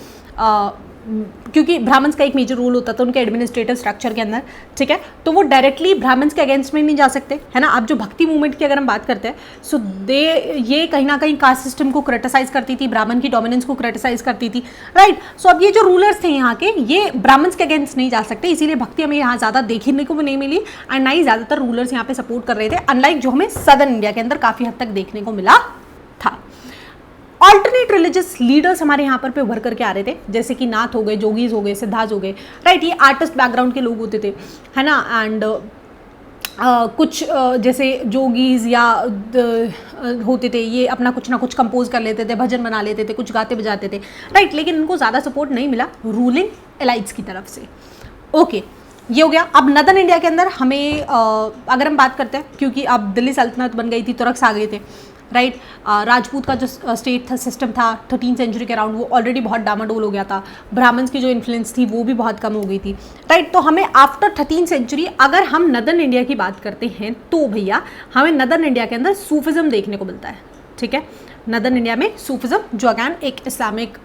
क्योंकि ब्राह्मण्स का एक मेजर रोल होता था उनके एडमिनिस्ट्रेटिव स्ट्रक्चर के अंदर। ठीक है। तो वो डायरेक्टली ब्राह्मण्स के अगेंस्ट में नहीं जा सकते, है ना। अब जो भक्ति मूवमेंट की अगर हम बात करते हैं, सो ये कहीं ना कहीं कास्ट सिस्टम को क्रिटिसाइज करती थी, ब्राह्मण की डोमिनेंस को क्रिटिसाइज करती थी, राइट। सो अब ये जो रूलर्स थे यहाँ के, ये ब्राह्मण्स के अगेंस्ट नहीं जा सकते, इसीलिए भक्ति हमें यहाँ ज़्यादा देखने को नहीं मिली एंड ना ही ज़्यादातर रूलर्स यहाँ पे सपोर्ट कर रहे थे, अनलाइक जो हमें सदर्न इंडिया के अंदर काफ़ी हद तक देखने को मिला था। ऑल्टरनेट रिलीजियस लीडर्स हमारे यहाँ पर उभर करके आ रहे थे, जैसे कि नाथ हो गए, जोगीज हो गए, सिद्धार्थ हो गए, राइट। ये आर्टिस्ट बैकग्राउंड के लोग होते थे, है ना। एंड कुछ जैसे जोगीज या होते थे, ये अपना कुछ ना कुछ कंपोज कर लेते थे, भजन बना लेते थे, कुछ गाते बजाते थे, राइट। लेकिन उनको ज़्यादा सपोर्ट नहीं मिला रूलिंग एलाइट्स की तरफ से। ओके, ये हो गया। अब नदर्न इंडिया के अंदर हमें अगर हम बात करते हैं, क्योंकि अब दिल्ली सल्तनत बन गई थी, तुर्क्स आ गए थे, राइट। राजपूत का जो स्टेट था, सिस्टम था 13th सेंचुरी के अराउंड, वो ऑलरेडी बहुत डामाडोल हो गया था। ब्राह्मण्स की जो इन्फ्लुएंस थी वो भी बहुत कम हो गई थी, राइट। तो हमें आफ्टर 13th सेंचुरी अगर हम नदर्न इंडिया की बात करते हैं तो भैया हमें नदर्न इंडिया के अंदर सूफिज्म देखने को मिलता है। ठीक है। नदर्न इंडिया में सूफिज्म जो अगैन एक इस्लामिक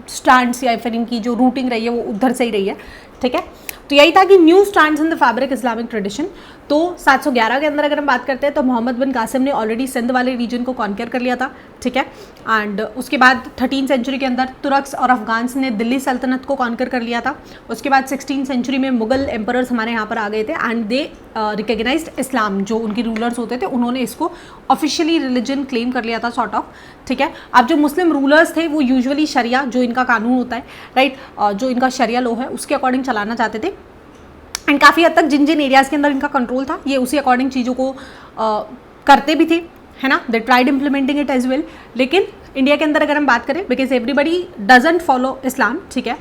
स्टैंड्स या फिर इनकी जो रूटिंग रही है वो उधर से ही रही है, ठीक है। तो यही था कि new stands in the fabric Islamic tradition. तो 711 के अंदर अगर हम बात करते हैं तो मोहम्मद बिन कासिम ने ऑलरेडी सिंध वाले रीजन को कॉन्कर कर लिया था, ठीक है। एंड उसके बाद 13th सेंचुरी के अंदर तुर्क्स और अफगान्स ने दिल्ली सल्तनत को कॉन्कर कर लिया था। उसके बाद 16th सेंचुरी में मुगल एम्परर्स हमारे यहाँ पर आ गए थे एंड दे रिकग्नाइज्ड इस्लाम। जो उनके रूलर्स होते थे उन्होंने इसको ऑफिशियली रिलीजन क्लेम कर लिया था सॉर्ट ऑफ, ठीक है। अब जो मुस्लिम रूलर्स थे वो यूजुअली शरिया, जो इनका कानून होता है, राइट, जो इनका शरिया लॉ है उसके अकॉर्डिंग चलाना चाहते थे। एंड काफ़ी हद तक जिन जिन एरियाज़ के अंदर इनका कंट्रोल था ये उसी अकॉर्डिंग चीज़ों को करते भी थे, है ना। They tried implementing it as well. लेकिन इंडिया के अंदर अगर हम बात करें, because everybody doesn't follow Islam, ठीक है,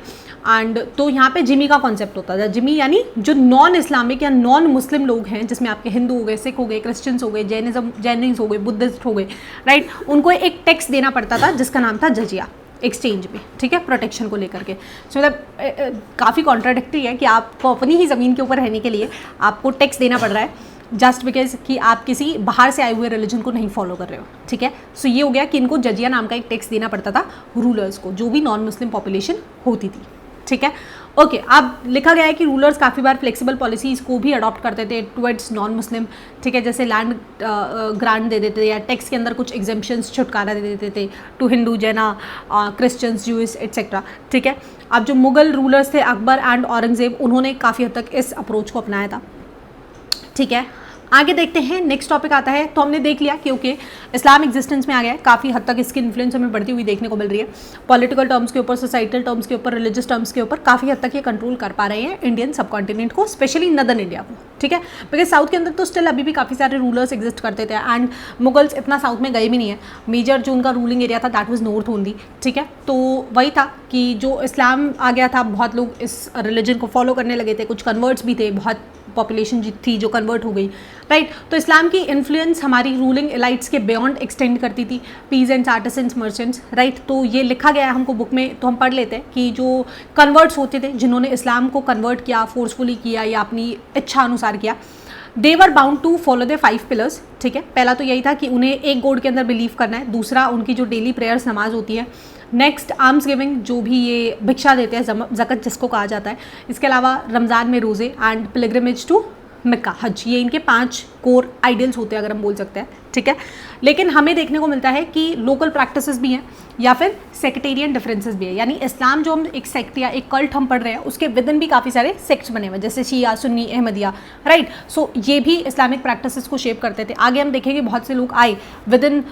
एंड तो यहाँ पे जिमी का कॉन्सेप्ट होता था। जिमी यानी जो नॉन इस्लामिक या नॉन मुस्लिम लोग हैं, जिसमें आपके हिंदू हो गए, सिख हो गए, क्रिश्चियंस हो गए, जैनिज्म हो गए, बुद्धिस्ट हो गए, राइट, उनको एक टैक्स देना पड़ता था जिसका नाम था जजिया, एक्सचेंज में, ठीक है, प्रोटेक्शन को लेकर के। सो मतलब काफ़ी कॉन्ट्राडिक्टरी है कि आपको अपनी ही ज़मीन के ऊपर रहने के लिए आपको टैक्स देना पड़ रहा है जस्ट बिकॉज कि आप किसी बाहर से आए हुए रिलीजन को नहीं फॉलो कर रहे हो, ठीक है। सो ये हो गया कि इनको जजिया नाम का एक टैक्स देना पड़ता था रूलर्स को, जो भी नॉन मुस्लिम पॉपुलेशन होती थी, ठीक है। ओके, अब लिखा गया है कि रूलर्स काफ़ी बार फ्लेक्सिबल पॉलिसीज़ को भी अडॉप्ट करते थे टुवर्ड्स नॉन मुस्लिम, ठीक है, जैसे लैंड ग्रांट दे देते थे या टैक्स के अंदर कुछ एग्जेम्पशंस छुटकारा दे देते थे टू हिंदू, जैना, क्रिश्चियंस, ज्यूइश एट्सेट्रा, ठीक है। अब जो मुगल रूलर्स थे अकबर एंड औरंगजेब, उन्होंने काफ़ी हद तक इस अप्रोच को अपनाया था, ठीक है। आगे देखते हैं, नेक्स्ट टॉपिक आता है। तो हमने देख लिया कि ओके इस्लाम एग्जिस्टेंस में आ गया है, काफ़ी हद तक इसकी इन्फ्लुएंस हमें बढ़ती हुई देखने को मिल रही है, पॉलिटिकल टर्म्स के ऊपर, सोसाइटल टर्म्स के ऊपर, रिलीजियस टर्म्स के ऊपर काफ़ी हद तक ये कंट्रोल कर पा रहे हैं इंडियन सब कॉन्टिनेंट को, स्पेशली नदर्न इंडिया को, ठीक है। बिकॉज साउथ के अंदर तो स्टिल अभी भी काफ़ी सारे रूलर्स एग्जिस्ट करते थे एंड मुगल्स इतना साउथ में गए भी नहीं है, मेजर जो उनका रूलिंग एरिया था दैट वाज नॉर्थ ओनली, ठीक है। तो वही था कि जो इस्लाम आ गया था, बहुत लोग इस रिलीजन को फॉलो करने लगे थे, कुछ कन्वर्ट्स भी थे, बहुत पॉपुलेशन थी जो कन्वर्ट हो गई, राइट। तो इस्लाम की इन्फ्लुएंस हमारी रूलिंग एलाइट्स के बियॉन्ड एक्सटेंड करती थी, पीजेंट्स, आर्टिसंस, मर्चेंट्स, राइट। तो ये लिखा गया है हमको बुक में, तो हम पढ़ लेते हैं कि जो कन्वर्ट्स होते थे, जिन्होंने इस्लाम को कन्वर्ट किया, फोर्सफुली किया या अपनी इच्छा अनुसार किया, they were bound to follow the 5 pillars, ठीक है। पहला तो यही था कि उन्हें एक गॉड के अंदर बिलीव करना है, दूसरा उनकी जो डेली प्रेयर्स, नमाज होती है, नेक्स्ट आर्म्स गिविंग, जो भी ये भिक्षा देते हैं, ज़कत जिसको कहा जाता है, इसके अलावा रमज़ान में रोज़े एंड पिलग्रिमेज टू मक्का, हज, ये इनके 5 कोर आइडियल्स होते हैं अगर हम बोल सकते हैं, ठीक है। लेकिन हमें देखने को मिलता है कि लोकल प्रैक्टिसेस भी हैं या फिर सेक्टेरियन डिफरेंसेस भी है, यानी इस्लाम जो हम एक सेक्ट या एक कल्ट हम पढ़ रहे हैं उसके विद इन भी काफ़ी सारे सेक्ट्स बने हुए, जैसे शिया, सुन्नी, अहमदिया, राइट। सो ये भी इस्लामिक प्रैक्टिसेस को शेप करते थे। आगे हम देखेंगे बहुत से लोग आए विद इन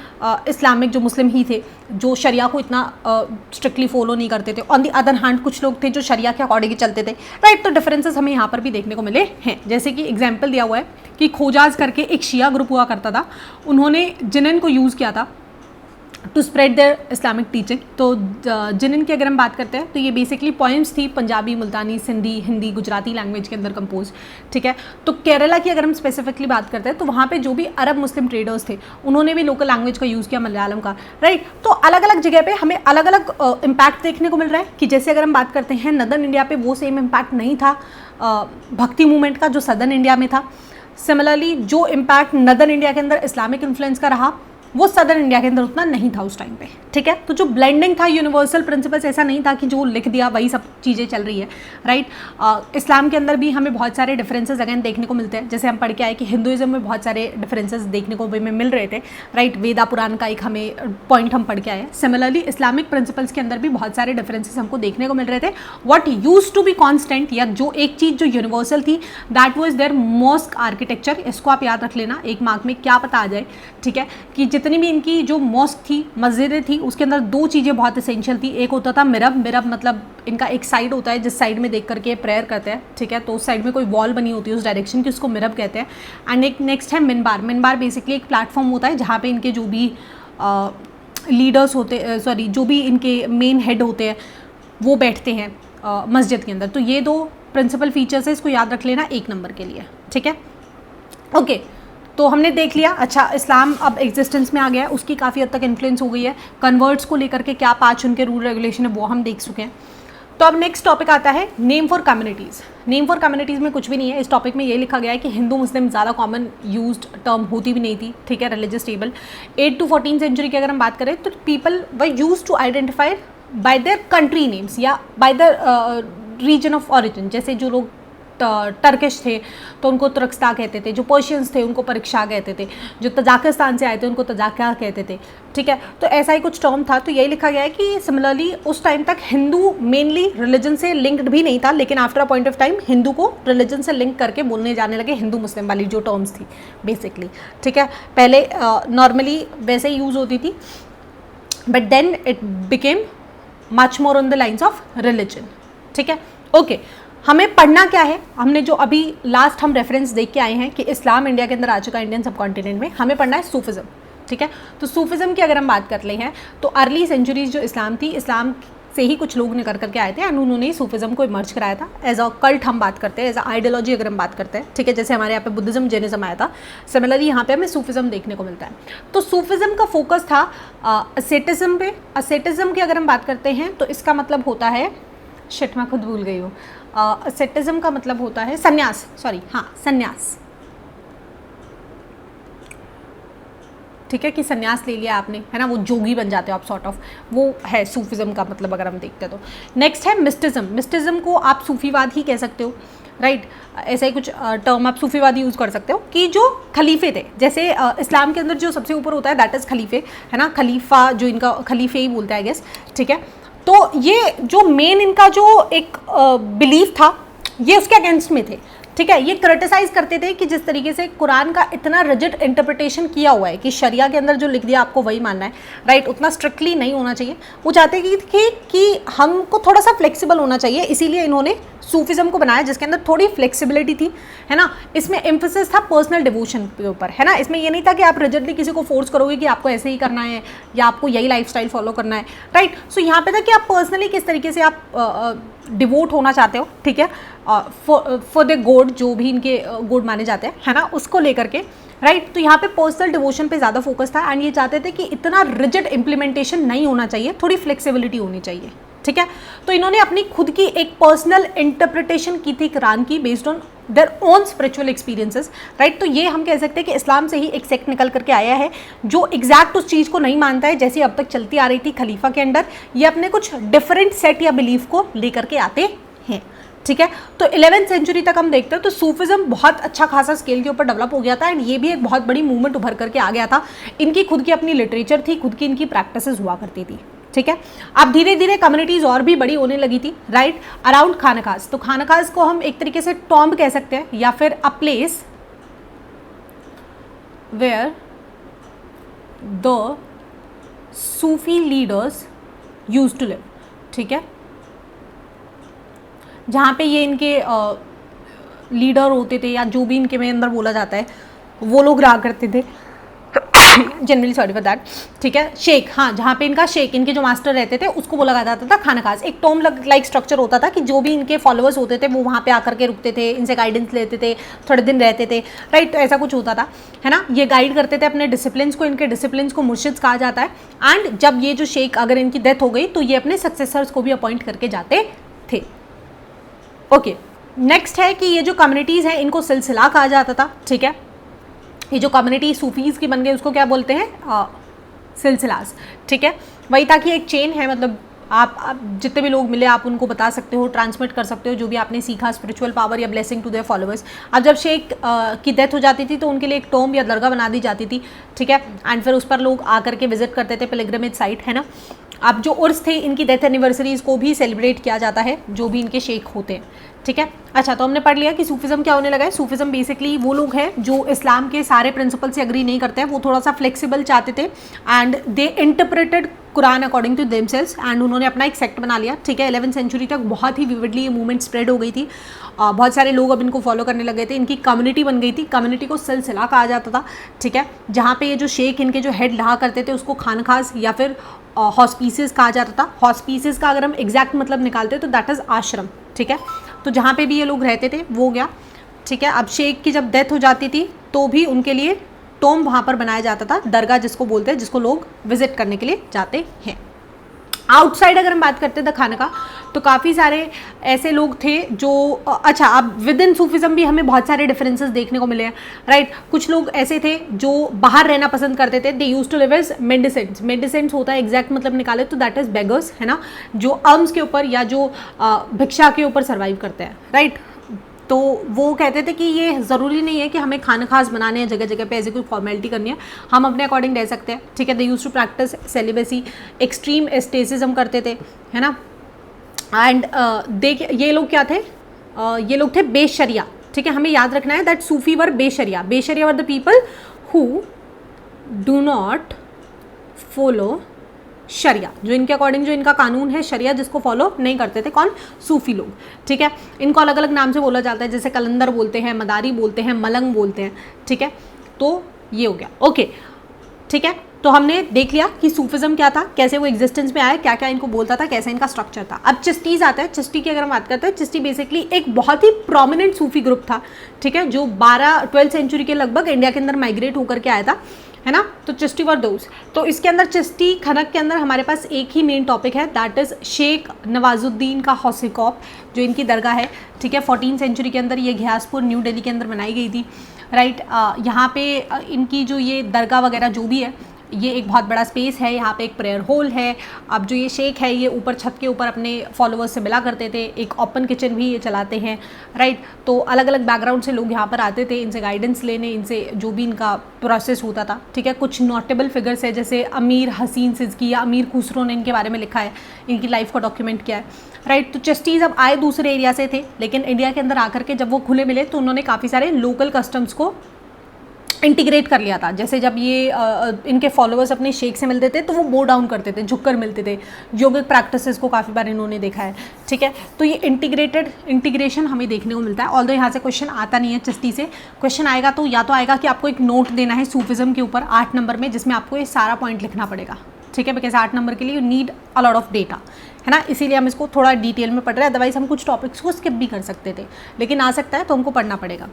इस्लामिक, जो मुस्लिम ही थे, जो शरिया को इतना स्ट्रिक्टली फॉलो नहीं करते थे। ऑन द अदर हैंड कुछ लोग थे जो शरिया के अकॉर्डिंग चलते थे, राइट। तो डिफरेंसेस हमें यहाँ पर भी देखने को मिले हैं, जैसे कि एग्जाम्पल दिया हुआ है कि खोजाज करके एक शिया ग्रुप हुआ करता था, उन्होंने जिनन को यूज़ किया था to spread their Islamic teaching. तो जिनन की अगर हम बात करते हैं तो ये बेसिकली पोइम्स थी, पंजाबी, मुल्तानी, सिंधी, हिंदी, गुजराती लैंग्वेज के अंदर कंपोज, ठीक है। तो केरला की अगर हम स्पेसिफिकली बात करते हैं तो वहाँ पे जो भी अरब मुस्लिम ट्रेडर्स थे उन्होंने भी लोकल लैंग्वेज का यूज़ किया, मलयालम का, राइट। तो अलग अलग जगह पे हमें अलग अलग इम्पैक्ट देखने को मिल रहा है कि जैसे अगर हम बात करते हैं नदर्न इंडिया पे वो सेम इम्पैक्ट नहीं था भक्ति मूवमेंट का जो सदर्न इंडिया में था। सिमिलरली जो इम्पैक्ट नदर्न इंडिया के अंदर इस्लामिक इन्फ्लुएंस का रहा वो सदर्न इंडिया के अंदर उतना नहीं था उस टाइम पे, ठीक है। तो जो ब्लेंडिंग था, यूनिवर्सल प्रिंसिपल्स, ऐसा नहीं था कि जो लिख दिया वही सब चीज़ें चल रही है, राइट। इस्लाम के अंदर भी हमें बहुत सारे डिफरेंसेस अगेन देखने को मिलते हैं, जैसे हम पढ़ के आए कि हिंदुइज्म में बहुत सारे डिफरेंसेस देखने को हमें मिल रहे थे, राइट। वेदा पुराण का एक हमें पॉइंट हम पढ़ के आए। सिमिलरली इस्लामिक प्रिंसिपल्स के अंदर भी बहुत सारे डिफरेंसेस हमको देखने को मिल रहे थे। What use to be constant, या जो एक चीज़ जो यूनिवर्सल थी, that was their mosque architecture. इसको आप याद रख लेना, एक मार्क में क्या पता आ जाए, ठीक है, कि जितनी भी इनकी जो मॉस्क थी, मस्जिदें थी, उसके अंदर 2 चीज़ें बहुत एसेंशियल थी। एक होता था मिरब, मिरब मतलब इनका एक साइड होता है जिस साइड में देख करके प्रेयर करते हैं, ठीक है। तो उस साइड में कोई वॉल बनी होती है उस डायरेक्शन की, उसको मिरब कहते हैं। एंड एक नेक्स्ट है मिनबार। मिनबार बेसिकली एक प्लेटफॉर्म होता है जहाँ पे इनके जो भी लीडर्स होते, सॉरी, जो भी इनके मेन हेड होते हैं वो बैठते हैं मस्जिद के अंदर। तो ये 2 प्रिंसिपल फीचर्स है, इसको याद रख लेना 1 नंबर के लिए, ठीक है। ओके, तो हमने देख लिया, अच्छा इस्लाम अब एग्जिस्टेंस में आ गया है, उसकी काफ़ी हद तक इन्फ्लुएंस हो गई है। कन्वर्ट्स को लेकर के क्या 5 उनके रूल रेगुलेशन है वो हम देख चुके हैं। तो अब नेक्स्ट टॉपिक आता है name for communities. Name for communities में कुछ भी नहीं है, इस टॉपिक में ये लिखा गया है कि हिंदू मुस्लिम ज़्यादा कॉमन यूज्ड टर्म होती भी नहीं थी, ठीक है, रिलीजियस टेबल। 8 to 14 सेंचुरी की अगर हम बात करें तो people were use to identify by their country names या by the region of origin. जैसे जो लोग टर्किश थे तो उनको तुर्कस्ता कहते थे, जो पर्शियंस थे उनको परीक्षा कहते थे, जो तजाकिस्तान से आए थे उनको तजाकिया कहते थे, ठीक है। तो ऐसा ही कुछ टर्म था। तो यही लिखा गया है कि सिमिलरली उस टाइम तक हिंदू मेनली रिलीजन से लिंक्ड भी नहीं था, लेकिन after a point of time Hindu को रिलीजन से लिंक करके बोलने जाने लगे, हिंदू मुस्लिम वाली जो टर्म्स थी बेसिकली, ठीक है। पहले नॉर्मली वैसे ही यूज़ होती थी, but then it became much more on the lines of religion, ठीक है। ओके, हमें पढ़ना क्या है? हमने जो अभी लास्ट हम रेफरेंस देख के आए हैं कि इस्लाम इंडिया के अंदर आ चुका है, इंडियन सब कॉन्टिनेंट में, हमें पढ़ना है सूफिज़म, ठीक है। तो सूफिज़म की अगर हम बात कर ले हैं तो अर्ली सेंचुरीज जो इस्लाम थी, इस्लाम से ही कुछ लोग निकल करके आए थे एंड उन्होंने सूफिज़म को इमर्ज कराया था। एज अ कल्ट हम बात करते हैं, एज अ आइडियोलॉजी अगर हम बात करते हैं, ठीक है, जैसे हमारे यहाँ पे बुद्धिज़्म जैनिज़्म आया था, सिमिलरली यहाँ पे हमें सूफिज़म देखने को मिलता है। तो सूफिज़म का फोकस था असेटिज़म पे। असेटिज़म की अगर हम बात करते हैं तो इसका मतलब होता है, शिट मैं खुद भूल गई हूँ, असेटिज़म का मतलब होता है संन्यास, सॉरी, हाँ संन्यास, ठीक है, कि संन्यास ले लिया आपने, है ना, वो जोगी बन जाते हो आप सॉर्ट ऑफ, वो है सूफिज़म का मतलब अगर हम देखते हैं तो। नेक्स्ट है मिस्टिज़म। मिस्टिज़म को आप सूफीवाद ही कह सकते हो, राइट। ऐसा ही कुछ टर्म आप सूफीवाद यूज़ कर सकते हो कि जो खलीफे थे, जैसे इस्लाम के अंदर जो सबसे ऊपर होता है दैट इज़ खलीफे, है ना, खलीफा जो इनका खलीफे ही बोलता है आई गेस, ठीक है। तो ये जो मेन इनका जो एक बिलीफ था ये उसके अगेंस्ट में थे, ठीक है। ये क्रिटिसाइज करते थे कि जिस तरीके से कुरान का इतना रिजिड इंटरप्रिटेशन किया हुआ है कि शरिया के अंदर जो लिख दिया आपको वही मानना है, राइट, उतना स्ट्रिक्टली नहीं होना चाहिए। वो चाहते कि हमको थोड़ा सा फ्लेक्सिबल होना चाहिए, इसीलिए इन्होंने सूफिज़म को बनाया जिसके अंदर थोड़ी फ्लेक्सिबिलिटी थी, है ना। इसमें एम्फेसिस था पर्सनल डिवोशन के ऊपर, है ना। इसमें ये नहीं था कि आप रिजिडली किसी को फोर्स करोगे कि आपको ऐसे ही करना है या आपको यही लाइफस्टाइल फॉलो करना है, राइट। सो यहाँ पे था कि आप पर्सनली किस तरीके से आप डिवोट होना चाहते हो, ठीक है, फॉर द गॉड, जो भी इनके गॉड माने जाते हैं, है ना, उसको लेकर के, राइट। तो यहाँ पे पर्सनल डिवोशन पे ज़्यादा फोकस था एंड ये चाहते थे कि इतना रिजिड इम्प्लीमेंटेशन नहीं होना चाहिए, थोड़ी फ्लेक्सिबिलिटी होनी चाहिए, ठीक है। तो इन्होंने अपनी खुद की एक पर्सनल इंटरप्रिटेशन की थी कुरान की based on their own spiritual experiences, right. तो ये हम कह सकते हैं कि इस्लाम से ही एक सेक्ट निकल करके आया है जो एग्जैक्ट उस चीज़ को नहीं मानता है जैसी अब तक चलती आ रही थी खलीफा के अंडर, ये अपने कुछ डिफरेंट सेट या बिलीफ को लेकर के आते हैं, ठीक है। तो 11वीं सेंचुरी तक हम देखते हैं तो सूफिज़म बहुत अच्छा खासा स्केल के ऊपर डेवलप हो गया था एंड ये भी एक बहुत बड़ी मूवमेंट उभर करके आ गया था। इनकी खुद की अपनी लिटरेचर थी, खुद की इनकी प्रैक्टिसेस हुआ करती थी, ठीक है। अब धीरे धीरे कम्युनिटीज़ और भी बड़ी होने लगी थी, राइट, अराउंड खानकाज। तो खानकाज को हम एक तरीके से टॉम्ब कह सकते हैं या फिर a place where the Sufi leaders used to live, ठीक है, जहाँ पे ये इनके लीडर होते थे या जो भी इनके में अंदर बोला जाता है वो लोग रहा करते थे, जनरली, सॉरी फॉर दैट, ठीक है। शेख, हाँ, जहाँ पे इनका शेख, इनके जो मास्टर रहते थे उसको बोला जाता था खानकाज। एक टॉम लाइक स्ट्रक्चर होता था कि जो भी इनके फॉलोअर्स होते थे वो वहाँ पे आकर के रुकते थे, इनसे गाइडेंस लेते थे, थोड़े दिन रहते थे, राइट। तो ऐसा कुछ होता था, है ना। ये गाइड करते थे अपने डिसिप्लिन्स को, इनके डिसिप्लिन्स को मुर्शिद कहा जाता है। एंड जब ये जो शेख अगर इनकी डेथ हो गई तो ये अपने सक्सेसर्स को भी अपॉइंट करके जाते थे, ओके। नेक्स्ट है कि ये जो कम्युनिटीज़ हैं इनको सिलसिला कहा जाता था, ठीक है। ये जो कम्युनिटी सूफीज़ की बन गई उसको क्या बोलते हैं, सिलसिलास, ठीक है। वही था कि एक चेन है, मतलब आप जितने भी लोग मिले आप उनको बता सकते हो, ट्रांसमिट कर सकते हो जो भी आपने सीखा, स्पिरिचुअल पावर या ब्लेसिंग टू देयर फॉलोअर्स। अब जब शेख की डेथ हो जाती थी तो उनके लिए एक टॉम्ब या दरगाह बना दी जाती थी, ठीक है, एंड फिर उस पर लोग आकर के विजिट करते थे, पिलग्रिमेज साइट, है ना। अब जो उर्स थे इनकी डेथ एनिवर्सरीज को भी सेलिब्रेट किया जाता है जो भी इनके शेख होते हैं, ठीक है। अच्छा, तो हमने पढ़ लिया कि सूफिज़म क्या होने लगा है। सूफिज़म बेसिकली वो लोग हैं जो इस्लाम के सारे प्रिंसिपल से अग्री नहीं करते हैं, वो थोड़ा सा फ्लेक्सिबल चाहते थे and they interpreted Quran according to themselves and उन्होंने अपना एक सेक्ट बना लिया, ठीक है। 11वीं सेंचुरी तक बहुत ही विविडली ये मूवमेंट स्प्रेड हो गई थी, बहुत सारे लोग अब इनको फॉलो करने लगे थे, इनकी कम्युनिटी बन गई थी। कम्युनिटी को सिलसिला कहा जाता था, ठीक है, जहाँ पे ये जो शेख इनके जो हेड रहा करते थे उसको खानखास या फिर हॉस्पिसेस कहा जाता था। हॉस्पिसेस का अगर हम एग्जैक्ट मतलब निकालते तो दैट इज़ आश्रम, ठीक है। तो जहाँ पे भी ये लोग रहते थे वो गया, ठीक है। अब शेख की जब डेथ हो जाती थी तो भी उनके लिए टॉम्ब वहाँ पर बनाया जाता था, दरगाह जिसको बोलते हैं, जिसको लोग विजिट करने के लिए जाते हैं। आउटसाइड अगर हम बात करते हैं खानका, तो काफ़ी सारे ऐसे लोग थे जो अच्छा, अब विद इन सूफिज़म भी हमें बहुत सारे डिफरेंसेस देखने को मिले हैं, राइट। कुछ लोग ऐसे थे जो बाहर रहना पसंद करते थे, they use to live as मेडिसेंट्स। मेडिसेंट्स होता है एग्जैक्ट मतलब निकाले तो दैट इज बेगर्स, है ना, जो अल्म्स के ऊपर या जो भिक्षा के ऊपर सर्वाइव करते हैं, राइट। तो वो कहते थे कि ये ज़रूरी नहीं है कि हमें खाना खास बनाने हैं, जगह जगह पे ऐसी कोई फॉर्मेलिटी करनी है, हम अपने अकॉर्डिंग रह सकते हैं, ठीक है। They use to practice celibacy, extreme asceticism करते थे, है ना। एंड ये लोग क्या थे, ये लोग थे बेशरिया, ठीक है। हमें याद रखना है that Sufi were besharia. Besharia were the people who do not follow sharia, जो इनके अकॉर्डिंग जो इनका कानून है शरिया, जिसको फॉलो नहीं करते थे। कौन? सूफी लोग, ठीक है। इनको अलग अलग नाम से बोला जाता है, जैसे कलंदर बोलते हैं, मदारी बोलते हैं, मलंग बोलते हैं, ठीक है। तो ये हो गया, ओके, ठीक है। तो हमने देख लिया कि सूफिज्म क्या था, कैसे वो एग्जिस्टेंस में आया, क्या क्या इनको बोलता था, कैसे इनका स्ट्रक्चर था। अब चिश्तीज आता है। चिश्ती की अगर हम बात करते हैं, चिश्ती बेसिकली एक बहुत ही प्रोमिनेंट सूफी ग्रुप था, ठीक है, जो 12वीं सेंचुरी के लगभग इंडिया के अंदर माइग्रेट होकर के आया था, है ना। तो चिश्ती वर दोस। तो इसके अंदर चिश्ती खनक के अंदर हमारे पास एक ही मेन टॉपिक है, दैट इज शेख नवाजुद्दीन का हौसिकौप, जो इनकी दरगाह है, ठीक है। 14वीं सेंचुरी के अंदर ये घियासपुर न्यू दिल्ली के अंदर बनाई गई थी, राइट। यहाँ पे इनकी जो ये दरगाह वगैरह जो भी है, ये एक बहुत बड़ा स्पेस है, यहाँ पे एक प्रेयर हॉल है। अब जो ये शेख है, ये ऊपर छत के ऊपर अपने फॉलोअर्स से मिला करते थे, एक ओपन किचन भी ये चलाते हैं, राइट। तो अलग अलग बैकग्राउंड से लोग यहाँ पर आते थे इनसे गाइडेंस लेने, इनसे जो भी इनका प्रोसेस होता था, ठीक है। कुछ नोटेबल फिगर्स है, जैसे अमीर हसीन सिद्दीकी या अमीर खुसरो ने इनके बारे में लिखा है, इनकी लाइफ को डॉक्यूमेंट किया है, राइट। तो चिश्तीज अब आए दूसरे एरिया से थे, लेकिन इंडिया के अंदर आकर के जब वो खुले मिले तो उन्होंने काफ़ी सारे लोकल कस्टम्स को इंटीग्रेट कर लिया था। जैसे जब ये इनके फॉलोअर्स अपने शेख से मिलते थे तो वो बो डाउन करते थे, झुककर मिलते थे। योगिक प्रैक्टिसेस को काफ़ी बार इन्होंने देखा है, ठीक है। तो ये इंटीग्रेशन हमें देखने को मिलता है। ऑल्दो यहाँ से क्वेश्चन आता नहीं है चिश्ती से, क्वेश्चन आएगा तो या तो आएगा कि आपको एक नोट देना है सूफिज्म के ऊपर 8 नंबर में, जिसमें आपको ये सारा पॉइंट लिखना पड़ेगा, ठीक है। बिकॉज 8 नंबर के लिए you need a lot of data, है ना, इसीलिए हम इसको थोड़ा डिटेल में पढ़ रहे हैं। अदरवाइज हम कुछ टॉपिक्स को स्किप भी कर सकते थे, लेकिन आ सकता है तो हमको पढ़ना पड़ेगा,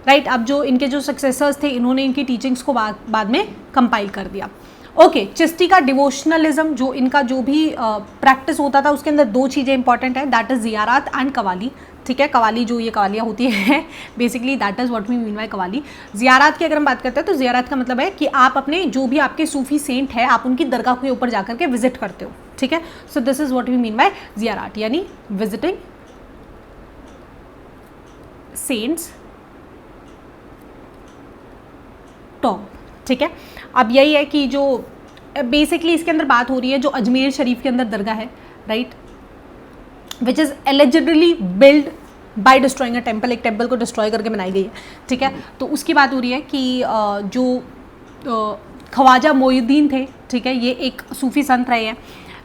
राइट। अब जो इनके जो सक्सेसर्स थे, इन्होंने इनकी टीचिंग्स को बाद में कंपाइल कर दिया। ओके, चिश्ती का डिवोशनलिज्म, जो इनका जो भी प्रैक्टिस होता था, उसके अंदर 2 चीज़ें इंपॉर्टेंट है, दैट इज़ ज़ियारत एंड कवाली, ठीक है। कवाली, जो ये कवालियाँ होती है basically that is what we mean by कवाली। ज़ियारत की अगर हम बात करते हैं तो ज़ियारत का मतलब है कि आप अपने जो भी आपके सूफी सेंट है, आप उनकी दरगाह के ऊपर जाकर के विजिट करते हो, ठीक है। So this is what we mean by ज़ियारत, यानी विजिटिंग सेंट्स टॉम, ठीक है। अब यही है कि जो बेसिकली इसके अंदर बात हो रही है, जो अजमेर शरीफ के अंदर दरगाह है, right, which is allegedly build by destroying a temple, एक टेम्पल को डिस्ट्रॉय करके बनाई गई है, ठीक है। तो उसकी बात हो रही है कि जो ख्वाजा मोइनुद्दीन थे, ठीक है, ये एक सूफी संत रहे हैं,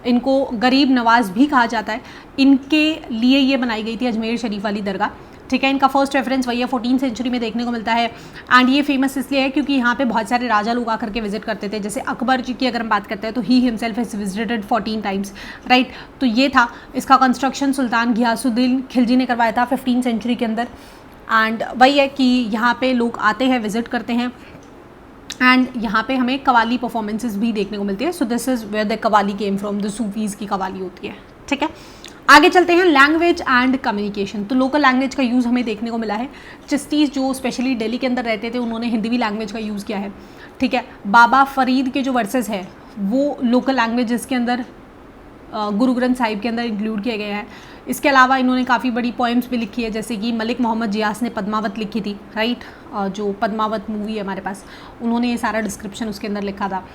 इनको गरीब नवाज भी कहा जाता है, इनके लिए ये बनाई गई थी अजमेर शरीफ वाली दरगाह, ठीक है। इनका फर्स्ट रेफरेंस वही है 14वीं सेंचुरी में देखने को मिलता है। एंड ये फेमस इसलिए है क्योंकि यहाँ पे बहुत सारे राजा लोग आकर के विजिट करते थे। जैसे अकबर जी की अगर हम बात करते हैं तो he himself has visited 14 times, right. तो ये था इसका कंस्ट्रक्शन सुल्तान घियासुद्दीन खिलजी ने करवाया था 15वीं सेंचुरी के अंदर। एंड वही है कि यहाँ पे लोग आते हैं, विजिट करते हैं, एंड यहाँ पे हमें कवाली परफॉर्मेंसेज भी देखने को मिलती है। So this is where the कवाली केम फ्रॉम, द सूफीज़ की कवाली होती है, ठीक है। आगे चलते हैं, लैंग्वेज एंड कम्युनिकेशन। तो लोकल लैंग्वेज का यूज़ हमें देखने को मिला है। चिश्तीज़ जो स्पेशली दिल्ली के अंदर रहते थे, उन्होंने हिंदी लैंग्वेज का यूज़ किया है, ठीक है। बाबा फरीद के जो वर्सेस है वो लोकल लैंग्वेज के अंदर गुरु ग्रंथ साहिब के अंदर इंक्लूड किए गए हैं। इसके अलावा इन्होंने काफ़ी बड़ी पोएम्स भी लिखी है, जैसे कि मलिक मोहम्मद जियास ने पद्मावत लिखी थी, राइट। जो पद्मावत मूवी है हमारे पास, उन्होंने ये सारा डिस्क्रिप्शन उसके अंदर लिखा था।